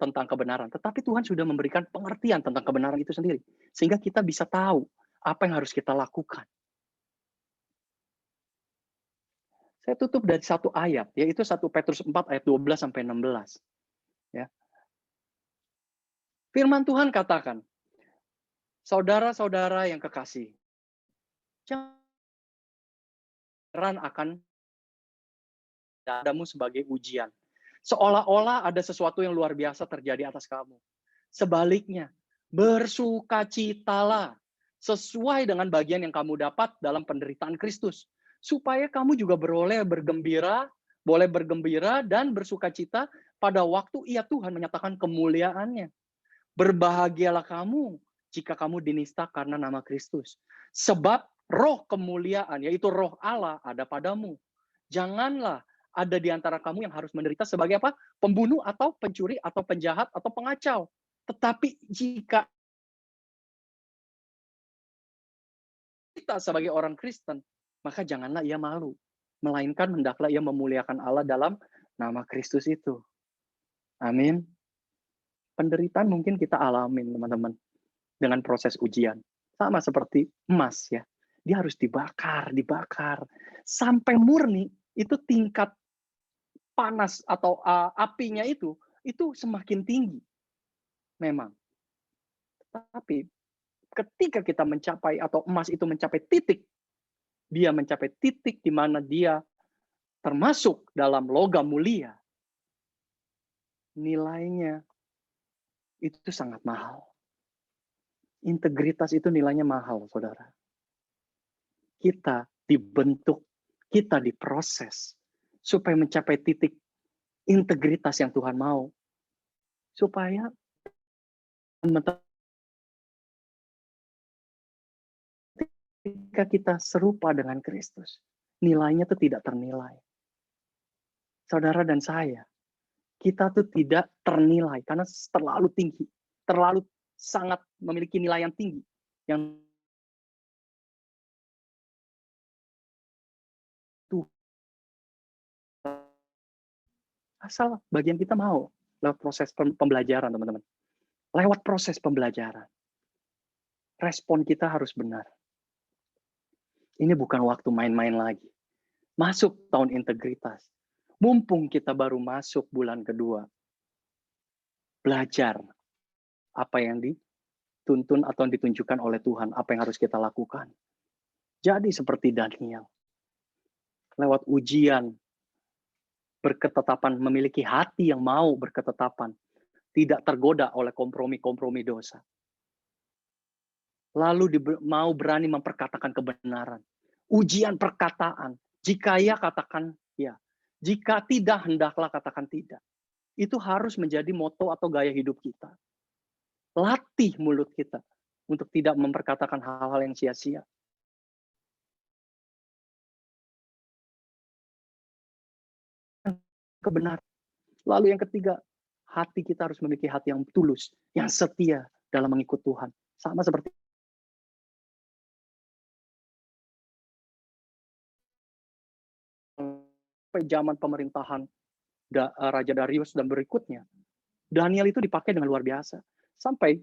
[SPEAKER 5] Tentang kebenaran. Tetapi Tuhan sudah memberikan pengertian tentang kebenaran itu sendiri. Sehingga kita bisa tahu apa yang harus kita lakukan. Saya tutup dari satu ayat, yaitu 1 Petrus 4 ayat 12-16. Ya. Firman Tuhan katakan, saudara-saudara yang kekasih, jangan akan padamu sebagai ujian. Seolah-olah ada sesuatu yang luar biasa terjadi atas kamu. Sebaliknya, bersukacitalah sesuai dengan bagian yang kamu dapat dalam penderitaan Kristus. Supaya kamu juga boleh bergembira dan bersukacita pada waktu ia Tuhan menyatakan kemuliaannya. Berbahagialah kamu jika kamu dinista karena nama Kristus. Sebab roh kemuliaan, yaitu roh Allah ada padamu. Janganlah ada di antara kamu yang harus menderita sebagai apa? Pembunuh atau pencuri atau penjahat atau pengacau. Tetapi jika kita sebagai orang Kristen, maka janganlah ia malu. Melainkan hendaklah ia memuliakan Allah dalam nama Kristus itu. Amin. Penderitaan mungkin kita alamin, teman-teman. Dengan proses ujian. Sama seperti emas ya. Dia harus dibakar. Sampai murni, itu tingkat panas atau apinya itu semakin tinggi. Memang. Tapi ketika kita mencapai atau emas itu mencapai titik, dia mencapai titik di mana dia termasuk dalam logam mulia, nilainya itu sangat mahal. Integritas itu nilainya mahal, saudara. Kita dibentuk, kita diproses supaya mencapai titik integritas yang Tuhan mau. Supaya ketika kita serupa dengan Kristus, nilainya itu tidak ternilai. Saudara dan saya, kita tuh tidak ternilai karena terlalu tinggi, terlalu sangat memiliki nilai yang tinggi, yang asal bagian kita mau lewat proses pembelajaran, teman-teman. Lewat proses pembelajaran. Respon kita harus benar. Ini bukan waktu main-main lagi. Masuk tahun integritas. Mumpung kita baru masuk bulan kedua. Belajar apa yang dituntun atau ditunjukkan oleh Tuhan, apa yang harus kita lakukan. Jadi seperti Daniel. Lewat ujian, berketetapan, memiliki hati yang mau berketetapan. Tidak tergoda oleh kompromi-kompromi dosa. Lalu mau berani memperkatakan kebenaran. Ujian perkataan. Jika ya, katakan ya. Jika tidak, hendaklah katakan tidak. Itu harus menjadi moto atau gaya hidup kita. Latih mulut kita untuk tidak memperkatakan hal-hal yang sia-sia. Kebenaran. Lalu yang ketiga, hati kita harus memiliki hati yang tulus, yang setia dalam mengikut Tuhan. Sama seperti sampai zaman pemerintahan Raja Darius dan berikutnya, Daniel itu dipakai dengan luar biasa. Sampai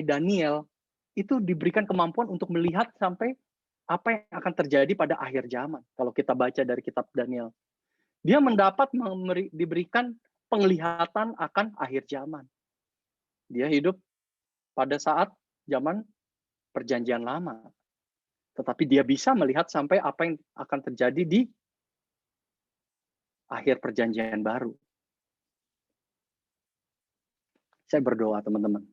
[SPEAKER 5] Daniel itu diberikan kemampuan untuk melihat sampai apa yang akan terjadi pada akhir zaman. Kalau kita baca dari kitab Daniel, dia diberikan penglihatan akan akhir zaman. Dia hidup pada saat zaman Perjanjian Lama. Tetapi dia bisa melihat sampai apa yang akan terjadi di akhir Perjanjian Baru. Saya berdoa, teman-teman.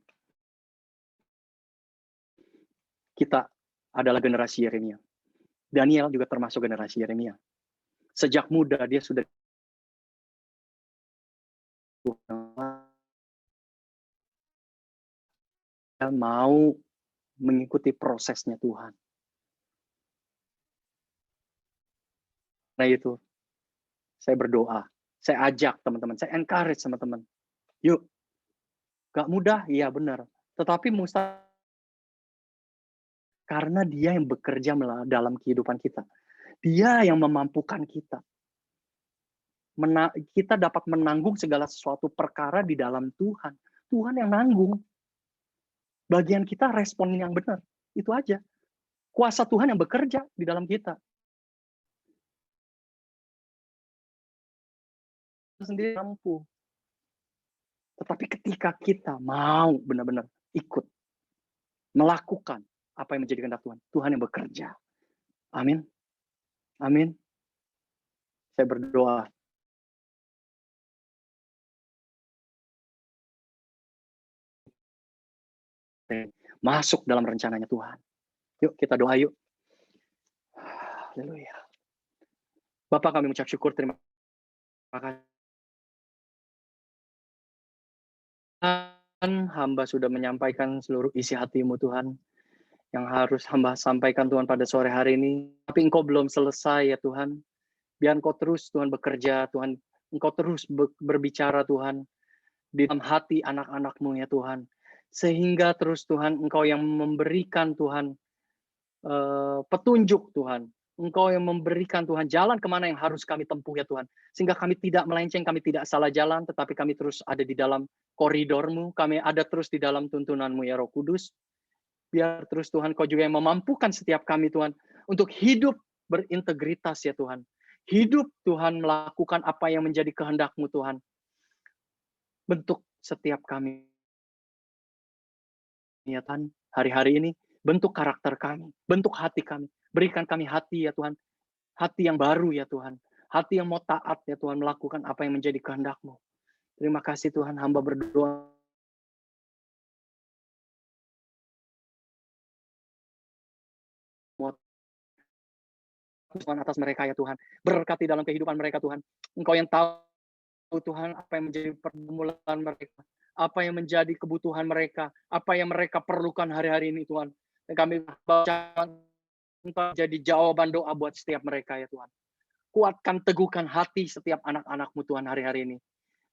[SPEAKER 5] Kita adalah generasi Yeremia. Daniel juga termasuk generasi Yeremia. Sejak muda dia sudah mau mengikuti prosesnya Tuhan. Nah itu, saya berdoa, saya ajak teman-teman, saya encourage teman-teman. Yuk, gak mudah, iya benar. Tetapi mustahil karena dia yang bekerja dalam kehidupan kita. Dia yang memampukan kita. Kita dapat menanggung segala sesuatu perkara di dalam Tuhan. Tuhan yang nanggung. Bagian kita respon yang benar. Itu aja. Kuasa Tuhan yang bekerja di dalam kita. Sendiri mampu. Tetapi ketika kita mau benar-benar ikut melakukan apa yang menjadi kehendak Tuhan, Tuhan yang bekerja. Amin. Amin. Saya berdoa. Masuk dalam rencananya Tuhan. Yuk kita doa yuk. Haleluya. Bapak, kami mengucap syukur, terima kasih. Hamba sudah menyampaikan seluruh isi hati-Mu Tuhan, yang harus hamba sampaikan Tuhan pada sore hari ini. Tapi Engkau belum selesai ya Tuhan. Biar Engkau terus Tuhan bekerja, Tuhan. Engkau terus berbicara Tuhan, di dalam hati anak-anak-Mu ya Tuhan. Sehingga terus Tuhan, Engkau yang memberikan Tuhan petunjuk Tuhan. Engkau yang memberikan Tuhan jalan kemana yang harus kami tempuh ya Tuhan. Sehingga kami tidak melenceng, kami tidak salah jalan, tetapi kami terus ada di dalam koridor-Mu, kami ada terus di dalam tuntunan-Mu ya Roh Kudus. Biar terus Tuhan, Kau juga yang memampukan setiap kami Tuhan, untuk hidup berintegritas ya Tuhan. Hidup Tuhan melakukan apa yang menjadi kehendak-Mu Tuhan. Bentuk setiap kami ya Tuhan, hari-hari ini, bentuk karakter kami, bentuk hati kami. Berikan kami hati ya Tuhan, hati yang baru ya Tuhan, hati yang mau taat ya Tuhan, melakukan apa yang menjadi kehendak-Mu. Terima kasih Tuhan, hamba berdoa. Tuhan atas mereka ya Tuhan, berkati dalam kehidupan mereka Tuhan. Engkau yang tahu Tuhan apa yang menjadi pergumulan mereka, apa yang menjadi kebutuhan mereka, apa yang mereka perlukan hari-hari ini Tuhan. Dan kami baca jadi jawaban doa buat setiap mereka ya Tuhan. Kuatkan, teguhkan hati setiap anak-anak-Mu Tuhan hari-hari ini.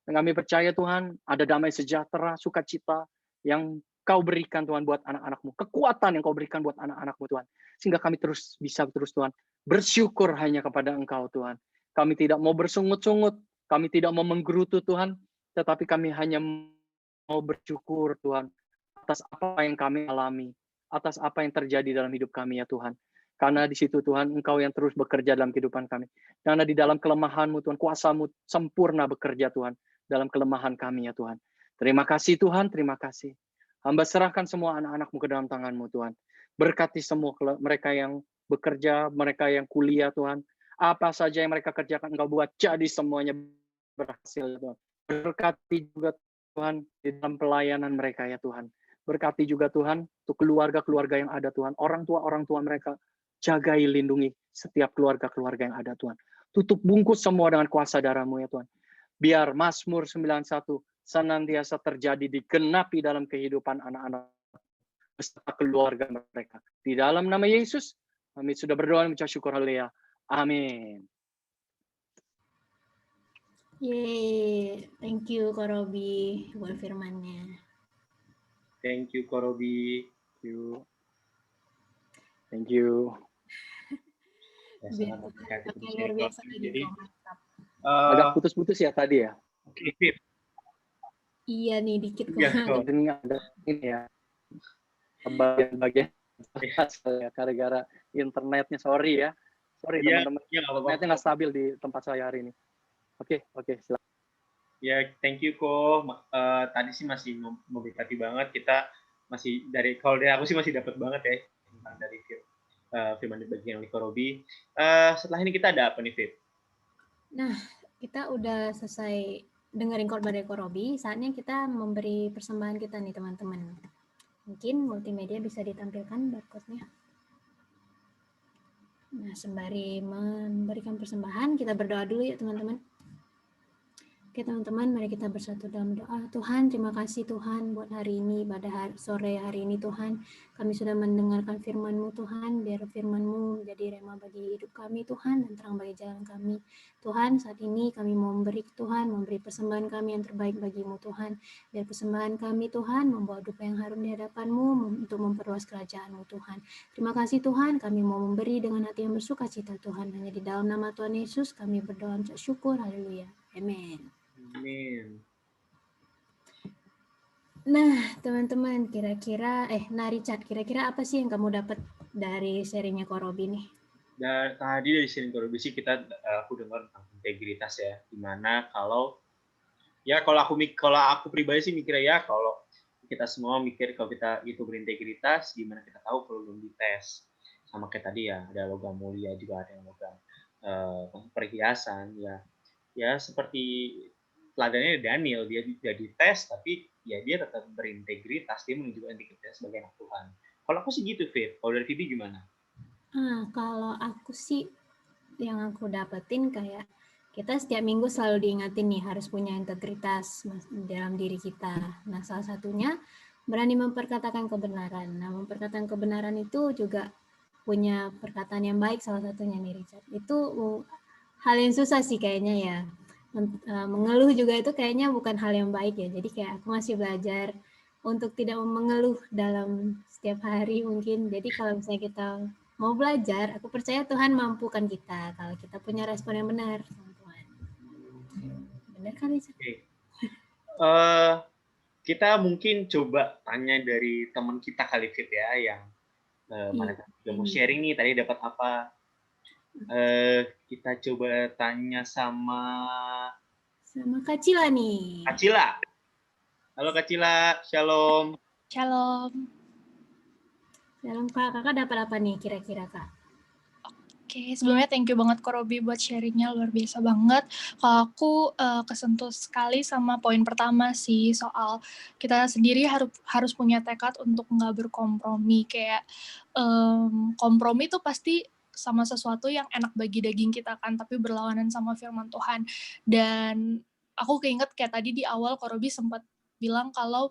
[SPEAKER 5] Dan kami percaya Tuhan, ada damai sejahtera, sukacita yang Kau berikan Tuhan buat anak-anak-Mu. Kekuatan yang Kau berikan buat anak-anak-Mu Tuhan. Sehingga kami bisa terus Tuhan bersyukur hanya kepada Engkau Tuhan. Kami tidak mau bersungut-sungut, kami tidak mau menggerutu Tuhan, tetapi kami hanya mau bersyukur Tuhan atas apa yang kami alami, atas apa yang terjadi dalam hidup kami ya Tuhan. Karena di situ Tuhan, Engkau yang terus bekerja dalam kehidupan kami. Karena di dalam kelemahan-Mu Tuhan, kuasa-Mu sempurna bekerja Tuhan, dalam kelemahan kami ya Tuhan. Terima kasih Tuhan, terima kasih. Hamba serahkan semua anak-anak-Mu ke dalam tangan-Mu Tuhan. Berkati semua mereka yang bekerja, mereka yang kuliah Tuhan. Apa saja yang mereka kerjakan Engkau buat jadi semuanya berhasil Tuhan. Berkati juga Tuhan di dalam pelayanan mereka ya Tuhan. Berkati juga Tuhan untuk keluarga-keluarga yang ada Tuhan. Orang tua mereka. Jagai, lindungi setiap keluarga-keluarga yang ada Tuhan. Tutup bungkus semua dengan kuasa darah-Mu ya Tuhan. Biar Mazmur 91 senantiasa terjadi digenapi dalam kehidupan anak-anak beserta keluarga mereka. Di dalam nama Yesus, kami sudah berdoa dan mengucap syukur. Haleluya. Amin.
[SPEAKER 2] Yeay, thank you Ko Robi buat firmannya.
[SPEAKER 1] Thank you, Ko Robi.
[SPEAKER 5] Thank you.
[SPEAKER 1] Ya, sangat berkati
[SPEAKER 2] Oke, luar biasa tadi
[SPEAKER 1] Jadi,
[SPEAKER 2] Ko, mantap.
[SPEAKER 5] Agak putus-putus ya tadi ya.
[SPEAKER 1] Oke, Fit.
[SPEAKER 2] Iya nih dikit kok.
[SPEAKER 1] Iya, Ko.
[SPEAKER 5] Mungkin ada ini ya. Bagian-bagian ya, gara-gara internetnya, sorry ya. Sorry
[SPEAKER 1] Iya,
[SPEAKER 5] teman-teman.
[SPEAKER 1] iya, nggak apa-apa.
[SPEAKER 5] Internetnya nggak stabil di tempat saya hari ini. Oke, silakan.
[SPEAKER 1] Ya, thank you, Ko. Tadi sih masih memberkati banget. Kita masih kalau dari aku sih masih dapat banget ya tentang dari firman di bagian Ko Robi. Setelah ini kita ada apa nih, Fit?
[SPEAKER 2] Nah, kita udah selesai dengerin khotbah dari Ko Robi. Saatnya kita memberi persembahan kita nih teman-teman. Mungkin multimedia bisa ditampilkan barcode-nya. Nah, sembari memberikan persembahan, kita berdoa dulu ya teman-teman. Oke teman-teman, mari kita bersatu dalam doa. Tuhan, terima kasih Tuhan buat hari ini, pada sore hari ini Tuhan. Kami sudah mendengarkan firman-Mu Tuhan, biar firman-Mu menjadi rema bagi hidup kami Tuhan, dan terang bagi jalan kami. Tuhan, saat ini kami mau memberi persembahan kami yang terbaik bagi-Mu Tuhan. Biar persembahan kami Tuhan membawa duka yang harum di hadapan-Mu untuk memperluas kerajaan-Mu Tuhan. Terima kasih Tuhan, kami mau memberi dengan hati yang bersuka cita Tuhan. Hanya di dalam nama Tuhan Yesus kami berdoa dan syukur. Haleluya. Amin.
[SPEAKER 1] Amin.
[SPEAKER 2] Nah, teman-teman, Richard, kira-kira apa sih yang kamu dapat dari serinya Ko Robi nih?
[SPEAKER 1] Dan tadi dari sering Ko Robi sih aku dengar tentang integritas ya, dimana kalau aku pribadi sih mikirnya ya, kalau kita semua mikir kalau kita itu berintegritas, gimana kita tahu kalau belum dites. Sama kayak tadi ya, ada logam mulia juga, ada yang logam perhiasan ya seperti teladannya Daniel, dia juga dites tapi ya dia tetap berintegritas, dia menunjukkan integritas sebagai anak Tuhan. Kalau aku sih gitu, Fit. Kalau dari Vivi gimana?
[SPEAKER 2] Kalau aku sih yang aku dapetin kayak kita setiap minggu selalu diingatin nih harus punya integritas dalam diri kita. Nah, salah satunya berani memperkatakan kebenaran. Nah, memperkatakan kebenaran itu juga punya perkataan yang baik, salah satunya nih Richard. Itu hal yang susah sih kayaknya ya. Mengeluh juga itu kayaknya bukan hal yang baik ya. Jadi kayak aku masih belajar untuk tidak mengeluh dalam setiap hari mungkin. Jadi kalau misalnya kita mau belajar, aku percaya Tuhan mampukan kita kalau kita punya respon yang benar sama Tuhan. Benar kan Richard?
[SPEAKER 1] Okay. Kita mungkin coba tanya dari teman kita kali, Fit ya, yang mana mau sharing nih tadi dapat apa. Kita coba tanya sama
[SPEAKER 2] Kak Cila nih.
[SPEAKER 1] Kak Cila. Halo Kak Cila, shalom.
[SPEAKER 8] Shalom.
[SPEAKER 2] Shalom Kak, kakak dapat apa nih kira-kira Kak?
[SPEAKER 8] Oke, sebelumnya thank you banget Ko Robi buat sharingnya, luar biasa banget. Kalau aku kesentuh sekali sama poin pertama sih, soal kita sendiri harus punya tekad untuk nggak berkompromi. Kayak kompromi itu pasti sama sesuatu yang enak bagi daging kita kan, tapi berlawanan sama firman Tuhan. Dan aku keinget kayak tadi di awal Ko Robi sempat bilang kalau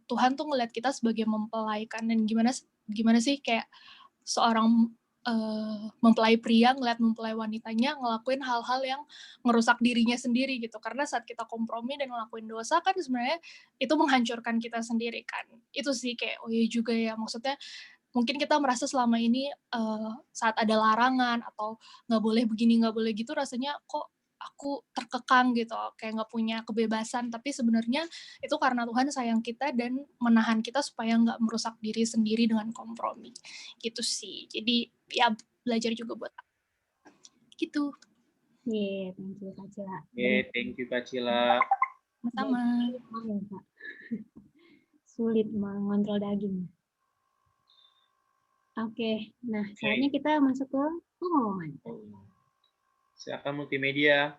[SPEAKER 8] Tuhan tuh ngeliat kita sebagai mempelaikan, dan gimana sih kayak seorang mempelai pria ngeliat mempelai wanitanya ngelakuin hal-hal yang ngerusak dirinya sendiri gitu. Karena saat kita kompromi dan ngelakuin dosa kan sebenarnya itu menghancurkan kita sendiri kan. Itu sih kayak oh iya juga ya, maksudnya mungkin kita merasa selama ini saat ada larangan atau nggak boleh begini nggak boleh gitu, rasanya kok aku terkekang gitu, kayak nggak punya kebebasan. Tapi sebenarnya itu karena Tuhan sayang kita dan menahan kita supaya nggak merusak diri sendiri dengan kompromi gitu sih. Jadi ya belajar juga buat gitu.
[SPEAKER 2] Thank you Kak Cila.
[SPEAKER 1] Thank you Kak Cila.
[SPEAKER 8] Sama-sama.
[SPEAKER 2] Sulit mengontrol daging. Oke, nah saatnya kita masuk ke pengumuman.
[SPEAKER 1] Silakan multimedia.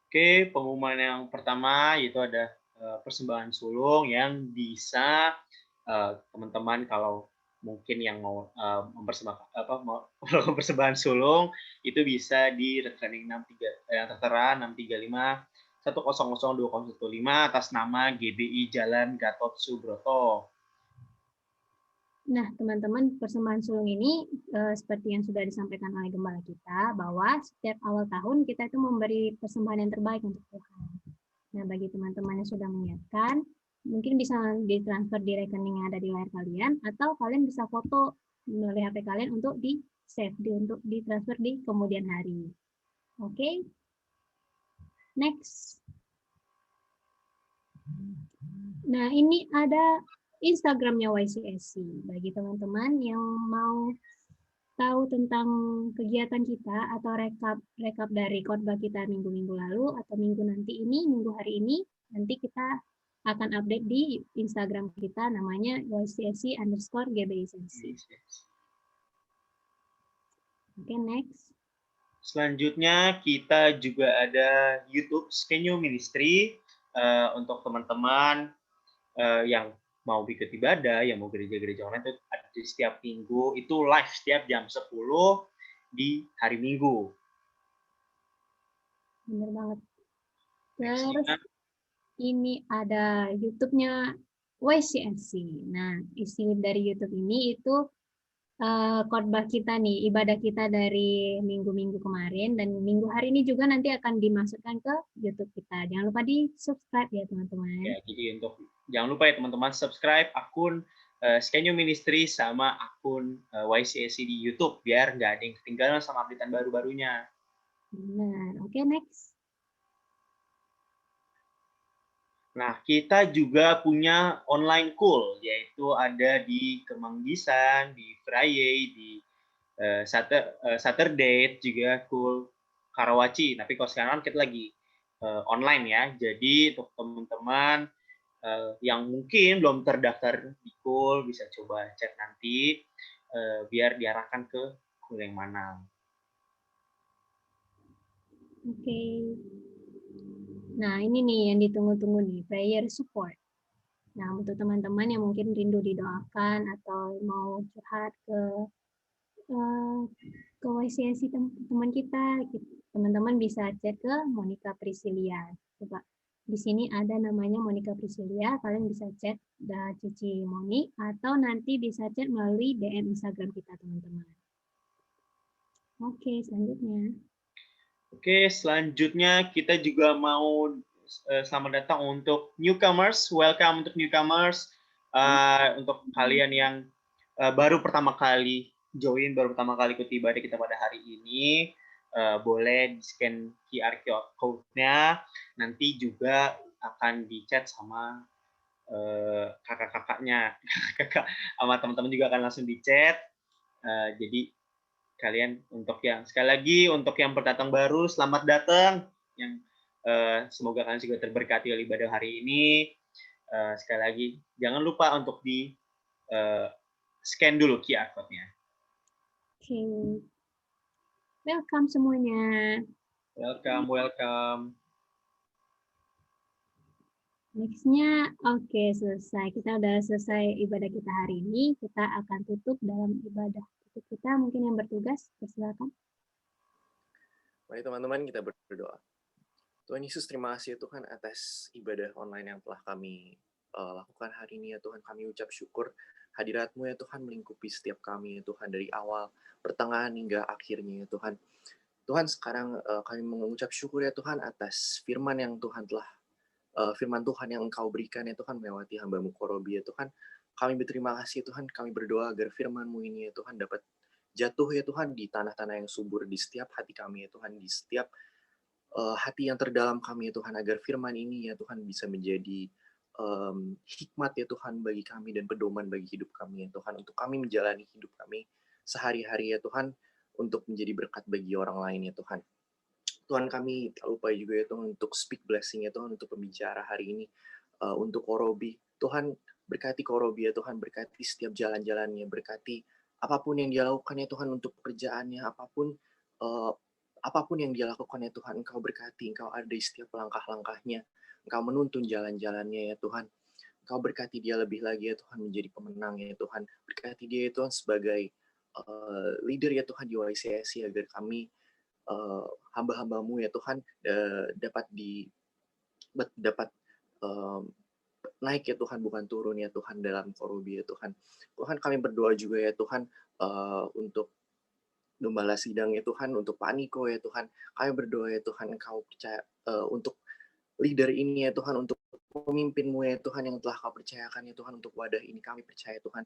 [SPEAKER 1] Oke, pengumuman yang pertama yaitu ada persembahan sulung yang bisa teman-teman kalau mungkin yang mau mempersembahkan persembahan sulung itu bisa di rekening 63 yang tertera 635 100 2015 atas nama GBI Jalan Gatot Subroto.
[SPEAKER 2] Nah, teman-teman, persembahan sulung ini seperti yang sudah disampaikan oleh gembala kita, bahwa setiap awal tahun kita itu memberi persembahan yang terbaik untuk Tuhan. Nah, bagi teman-teman yang sudah menyiapkan, mungkin bisa ditransfer di rekening yang ada di layar kalian, atau kalian bisa foto melalui HP kalian untuk di-save, untuk ditransfer di kemudian hari. Oke? Next. Nah, ini ada Instagramnya YCSC. Bagi teman-teman yang mau tahu tentang kegiatan kita atau rekap dari khotbah kita minggu-minggu lalu atau minggu hari ini, nanti kita akan update di Instagram kita namanya YCSC_GBISensi. Oke, next.
[SPEAKER 1] Selanjutnya kita juga ada YouTube Skenyo Ministry untuk teman-teman yang mau ikut ibadah, yang mau gereja-gereja online itu ada di setiap minggu, itu live setiap jam 10 di hari Minggu.
[SPEAKER 2] Benar banget. Terus ini ada YouTube-nya YCSC. Nah, isi dari YouTube ini itu khotbah kita nih, ibadah kita dari minggu-minggu kemarin, dan minggu hari ini juga nanti akan dimasukkan ke YouTube kita. Jangan lupa di-subscribe ya, teman-teman.
[SPEAKER 1] Ya, jadi jangan lupa ya teman-teman subscribe akun Skenyo Ministry sama akun YCSC di YouTube biar nggak ada yang ketinggalan sama updatean baru-barunya.
[SPEAKER 2] Benar. Oke, next.
[SPEAKER 1] Nah, kita juga punya online cool, yaitu ada di Kemanggisan, di Friday, di Saturday juga cool Karawaci. Tapi kalau sekarang kita lagi online ya, jadi untuk teman-teman yang mungkin belum terdaftar di cool bisa coba chat nanti biar diarahkan ke cool yang mana.
[SPEAKER 2] Oke. Nah, ini nih yang ditunggu-tunggu nih, prayer support. Nah, untuk teman-teman yang mungkin rindu didoakan atau mau curhat ke YCSC teman kita, teman-teman bisa chat ke Monica Priscilia. Coba di sini ada namanya Monica Priscilia, kalian bisa chat Cici Moni atau nanti bisa chat melalui DM Instagram kita, teman-teman. Oke, selanjutnya.
[SPEAKER 1] Oke, selanjutnya kita juga mau selamat datang untuk newcomers, welcome untuk newcomers, untuk kalian yang baru pertama kali join, baru pertama kali ikut ibadah kita pada hari ini, boleh di-scan QR code-nya, nanti juga akan di-chat sama kakak-kakaknya, sama teman-teman juga akan langsung di-chat, jadi kalian untuk yang sekali lagi untuk yang pendatang baru selamat datang, yang semoga kalian juga terberkati oleh ibadah hari ini. Sekali lagi jangan lupa untuk di scan dulu QR code-nya.
[SPEAKER 2] Oke. Welcome semuanya.
[SPEAKER 1] Welcome.
[SPEAKER 2] Next-nya, oke, selesai. Kita udah selesai ibadah kita hari ini. Kita akan tutup dalam ibadah kita. Mungkin yang bertugas, persilakan.
[SPEAKER 9] Mari teman-teman kita berdoa. Tuhan Yesus, terima kasih ya Tuhan atas ibadah online yang telah kami lakukan hari ini ya Tuhan. Kami ucap syukur hadirat-Mu ya Tuhan melingkupi setiap kami ya Tuhan, dari awal, pertengahan hingga akhirnya ya Tuhan. Tuhan, sekarang kami mengucap syukur ya Tuhan atas firman yang Tuhan telah firman Tuhan yang Engkau berikan ya Tuhan melewati hamba-Mu Korobi ya Tuhan. Kami berterima kasih ya Tuhan, kami berdoa agar firman-Mu ini ya Tuhan dapat jatuh ya Tuhan di tanah-tanah yang subur, di setiap hati kami ya Tuhan, di setiap hati yang terdalam kami ya Tuhan, agar firman ini ya Tuhan bisa menjadi hikmat ya Tuhan bagi kami dan pedoman bagi hidup kami ya Tuhan, untuk kami menjalani hidup kami sehari-hari ya Tuhan, untuk menjadi berkat bagi orang lain ya Tuhan. Tuhan, kami tak lupa juga ya Tuhan untuk speak blessing ya Tuhan, untuk pembicara hari ini, untuk Korobi. Tuhan, Berkati Korobi ya Tuhan, berkati setiap jalan-jalannya, berkati apapun yang dia lakukan ya Tuhan untuk pekerjaannya, apapun yang dia lakukan ya Tuhan, Engkau berkati, Engkau ada di setiap langkah-langkahnya, Engkau menuntun jalan-jalannya ya Tuhan. Engkau berkati dia lebih lagi ya Tuhan menjadi pemenang ya Tuhan. Berkati dia ya Tuhan sebagai leader ya Tuhan di YCSI agar kami hamba-hambamu ya Tuhan dapat naik ya Tuhan, bukan turun ya Tuhan dalam Korobi ya Tuhan. Tuhan kami berdoa juga ya Tuhan untuk gembala sidang ya Tuhan, untuk Pak Niko ya Tuhan. Kami berdoa ya Tuhan, Engkau percaya untuk leader ini ya Tuhan, untuk pemimpinmu ya Tuhan yang telah Kau percayakan ya Tuhan untuk wadah ini. Kami percaya Tuhan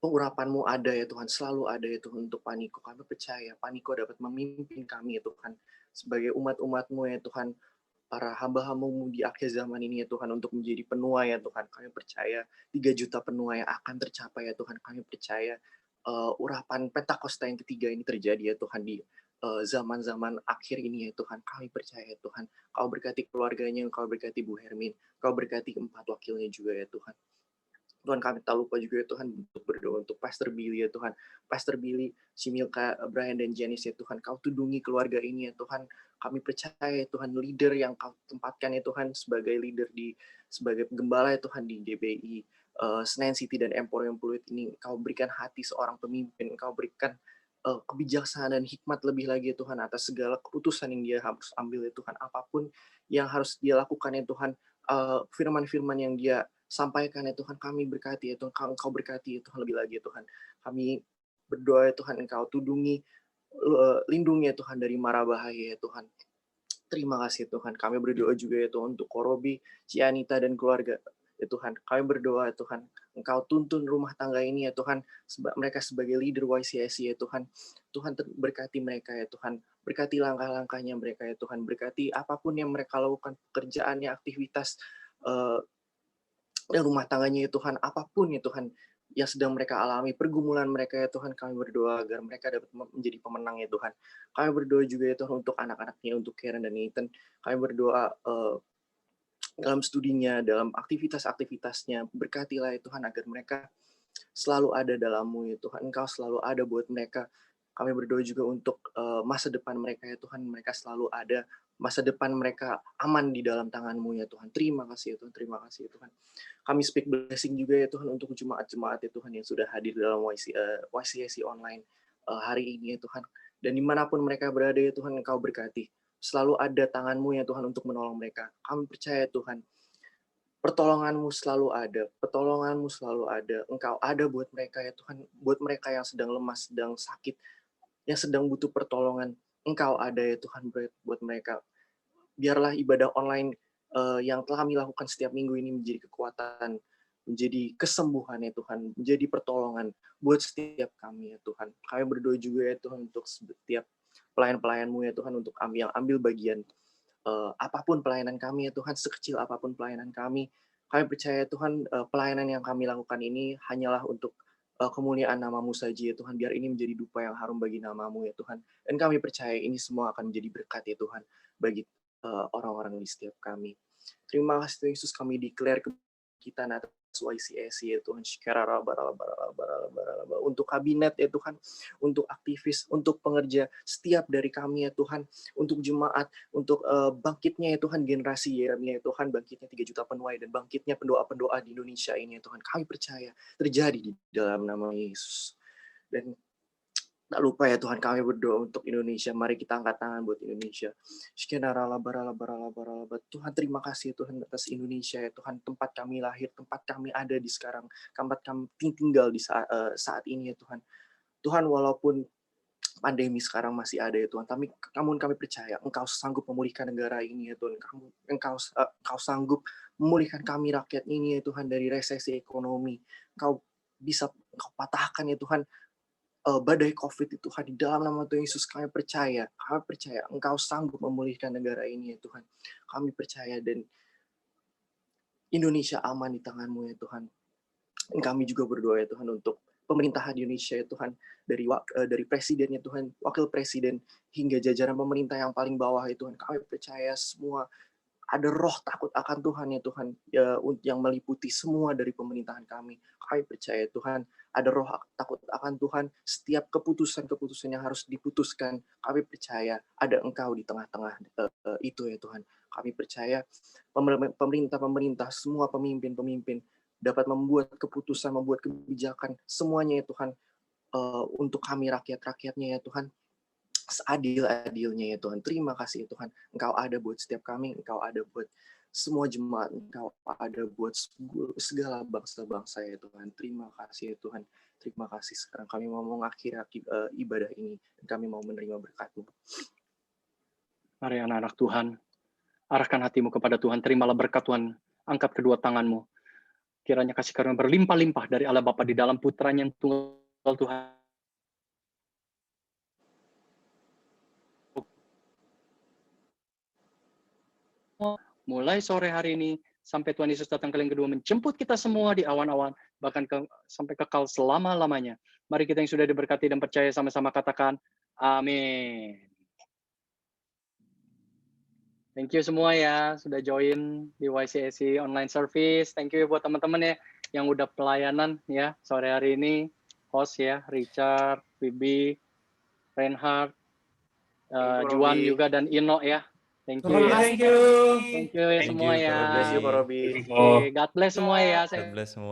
[SPEAKER 9] pengurapan-Mu ada ya Tuhan, selalu ada ya Tuhan untuk Pak Niko. Kami percaya Pak Niko dapat memimpin kami ya Tuhan sebagai umat-umat-Mu ya Tuhan, para hamba-hamba-Mu di akhir zaman ini ya Tuhan, untuk menjadi penuai ya Tuhan. Kami percaya 3 juta penuai yang akan tercapai ya Tuhan. Kami percaya urapan Pentakosta yang ketiga ini terjadi ya Tuhan di zaman-zaman akhir ini ya Tuhan. Kami percaya ya Tuhan, Kau berkati keluarganya, Kau berkati Bu Hermin, Kau berkati 4 wakilnya juga ya Tuhan. Tuhan, kami tak lupa juga ya Tuhan untuk berdoa untuk Pastor Billy ya Tuhan. Pastor Billy, Similka, Brian dan Janice ya Tuhan. Kau tudungi keluarga ini ya Tuhan. Kami percaya ya Tuhan, leader yang Kau tempatkan ya Tuhan sebagai leader sebagai penggembala ya Tuhan di DBI Senen City dan Emporium Pluit ini. Kau berikan hati seorang pemimpin. Kau berikan kebijaksanaan dan hikmat lebih lagi ya Tuhan atas segala keputusan yang dia harus ambil ya Tuhan. Apapun yang harus dia lakukan ya Tuhan. Firman-firman yang dia sampaikan ya Tuhan, kami berkati ya Tuhan, Engkau berkati ya Tuhan lebih lagi ya Tuhan. Kami berdoa ya Tuhan, Engkau tudungi, lindungi ya Tuhan dari mara bahaya ya Tuhan. Terima kasih ya Tuhan. Kami berdoa juga ya Tuhan untuk Korobi, Cianita dan keluarga ya Tuhan. Kami berdoa ya Tuhan, Engkau tuntun rumah tangga ini ya Tuhan, mereka sebagai leader YCSI ya Tuhan. Tuhan berkati mereka ya Tuhan. Berkati langkah-langkahnya mereka ya Tuhan. Berkati apapun yang mereka lakukan, pekerjaannya, aktivitas dan rumah tangganya ya Tuhan, apapun ya Tuhan yang sedang mereka alami, pergumulan mereka ya Tuhan, kami berdoa agar mereka dapat menjadi pemenang ya Tuhan. Kami berdoa juga ya Tuhan untuk anak-anaknya, untuk Karen dan Nathan. Kami berdoa dalam studinya, dalam aktivitas-aktivitasnya, berkatilah ya Tuhan agar mereka selalu ada dalam-Mu ya Tuhan. Engkau selalu ada buat mereka. Kami berdoa juga untuk masa depan mereka ya Tuhan, mereka selalu ada, masa depan mereka aman di dalam tangan-Mu ya Tuhan. Terima kasih ya Tuhan, terima kasih ya Tuhan. Kami speak blessing juga ya Tuhan untuk jemaat-jemaat ya Tuhan yang sudah hadir dalam YCSI online hari ini ya Tuhan. Dan dimanapun mereka berada ya Tuhan, Engkau berkati. Selalu ada tangan-Mu ya Tuhan untuk menolong mereka. Kami percaya Tuhan, pertolongan-Mu selalu ada, pertolongan-Mu selalu ada. Engkau ada buat mereka ya Tuhan, buat mereka yang sedang lemas, sedang sakit, yang sedang butuh pertolongan. Engkau ada ya Tuhan buat mereka. Biarlah ibadah online yang telah kami lakukan setiap minggu ini menjadi kekuatan, menjadi kesembuhan ya Tuhan, menjadi pertolongan buat setiap kami ya Tuhan. Kami berdoa juga ya Tuhan untuk setiap pelayan-pelayan-Mu ya Tuhan, untuk ambil bagian apapun pelayanan kami ya Tuhan, sekecil apapun pelayanan kami percaya Tuhan, pelayanan yang kami lakukan ini hanyalah untuk kemuliaan nama-Mu saja ya Tuhan, biar ini menjadi dupa yang harum bagi nama-Mu ya Tuhan. Dan kami percaya ini semua akan menjadi berkat ya Tuhan bagi orang-orang di setiap kami. Terima kasih Tuhan Yesus, kami declare kita atas YCSI ya Tuhan, untuk kabinet ya Tuhan, untuk aktivis, untuk pengerja setiap dari kami ya Tuhan, untuk jemaat, untuk bangkitnya ya Tuhan generasi Yeremia ya Tuhan, bangkitnya 3 juta penuai dan bangkitnya pendoa-pendoa di Indonesia ini ya Tuhan. Kami percaya terjadi di dalam nama Yesus. Dan tak lupa ya Tuhan, kami berdoa untuk Indonesia. Mari kita angkat tangan buat Indonesia. Tuhan, terima kasih Tuhan atas Indonesia ya Tuhan, tempat kami lahir, tempat kami ada di sekarang, tempat kami tinggal di saat ini ya Tuhan. Tuhan, walaupun pandemi sekarang masih ada ya Tuhan, namun kami percaya Engkau sanggup memulihkan negara ini ya Tuhan. Engkau sanggup memulihkan kami rakyat ini ya Tuhan dari resesi ekonomi. Engkau patahkan ya Tuhan badai COVID itu Tuhan, di dalam nama Tuhan Yesus kami percaya Engkau sanggup memulihkan negara ini ya Tuhan. Kami percaya dan Indonesia aman di tangan-Mu ya Tuhan. Dan kami juga berdoa ya Tuhan untuk pemerintahan Indonesia ya Tuhan, dari presiden ya Tuhan, wakil presiden hingga jajaran pemerintah yang paling bawah ya Tuhan. Kami percaya semua ada roh takut akan Tuhan ya Tuhan, yang meliputi semua dari pemerintahan kami. Kami percaya Tuhan, ada roh takut akan Tuhan, setiap keputusan-keputusan yang harus diputuskan, kami percaya ada Engkau di tengah-tengah itu ya Tuhan. Kami percaya pemerintah-pemerintah, semua pemimpin-pemimpin dapat membuat keputusan, membuat kebijakan, semuanya ya Tuhan, untuk kami rakyat-rakyatnya ya Tuhan, seadil-adilnya ya Tuhan. Terima kasih ya Tuhan, Engkau ada buat setiap kami, Engkau ada buat semua jemaat, Engkau ada buat segala bangsa-bangsa ya Tuhan. Terima kasih ya Tuhan. Terima kasih. Sekarang kami mau mengakhiri ibadah ini, dan kami mau menerima berkat-Mu.
[SPEAKER 5] Mari anak-anak Tuhan, arahkan hatimu kepada Tuhan, terimalah berkat Tuhan, angkat kedua tanganmu. Kiranya kasih karunia berlimpah-limpah dari Allah Bapa di dalam putranya yang tunggal Tuhan. Mulai sore hari ini, sampai Tuhan Yesus datang kali yang kedua, menjemput kita semua di awan-awan, bahkan sampai kekal selama-lamanya. Mari kita yang sudah diberkati dan percaya sama-sama katakan, amin. Thank you semua ya, sudah join di YCSC online service. Thank you buat teman-teman ya, yang udah pelayanan ya, sore hari ini. Host ya, Richard, Bibi, Reinhard, Juan juga, dan Ino ya. Thank you ya.
[SPEAKER 6] Thank you.
[SPEAKER 5] Thank you ya semua ya.
[SPEAKER 9] God bless you, Pak Robi.
[SPEAKER 5] Oke, God bless semua ya.
[SPEAKER 7] God bless semua.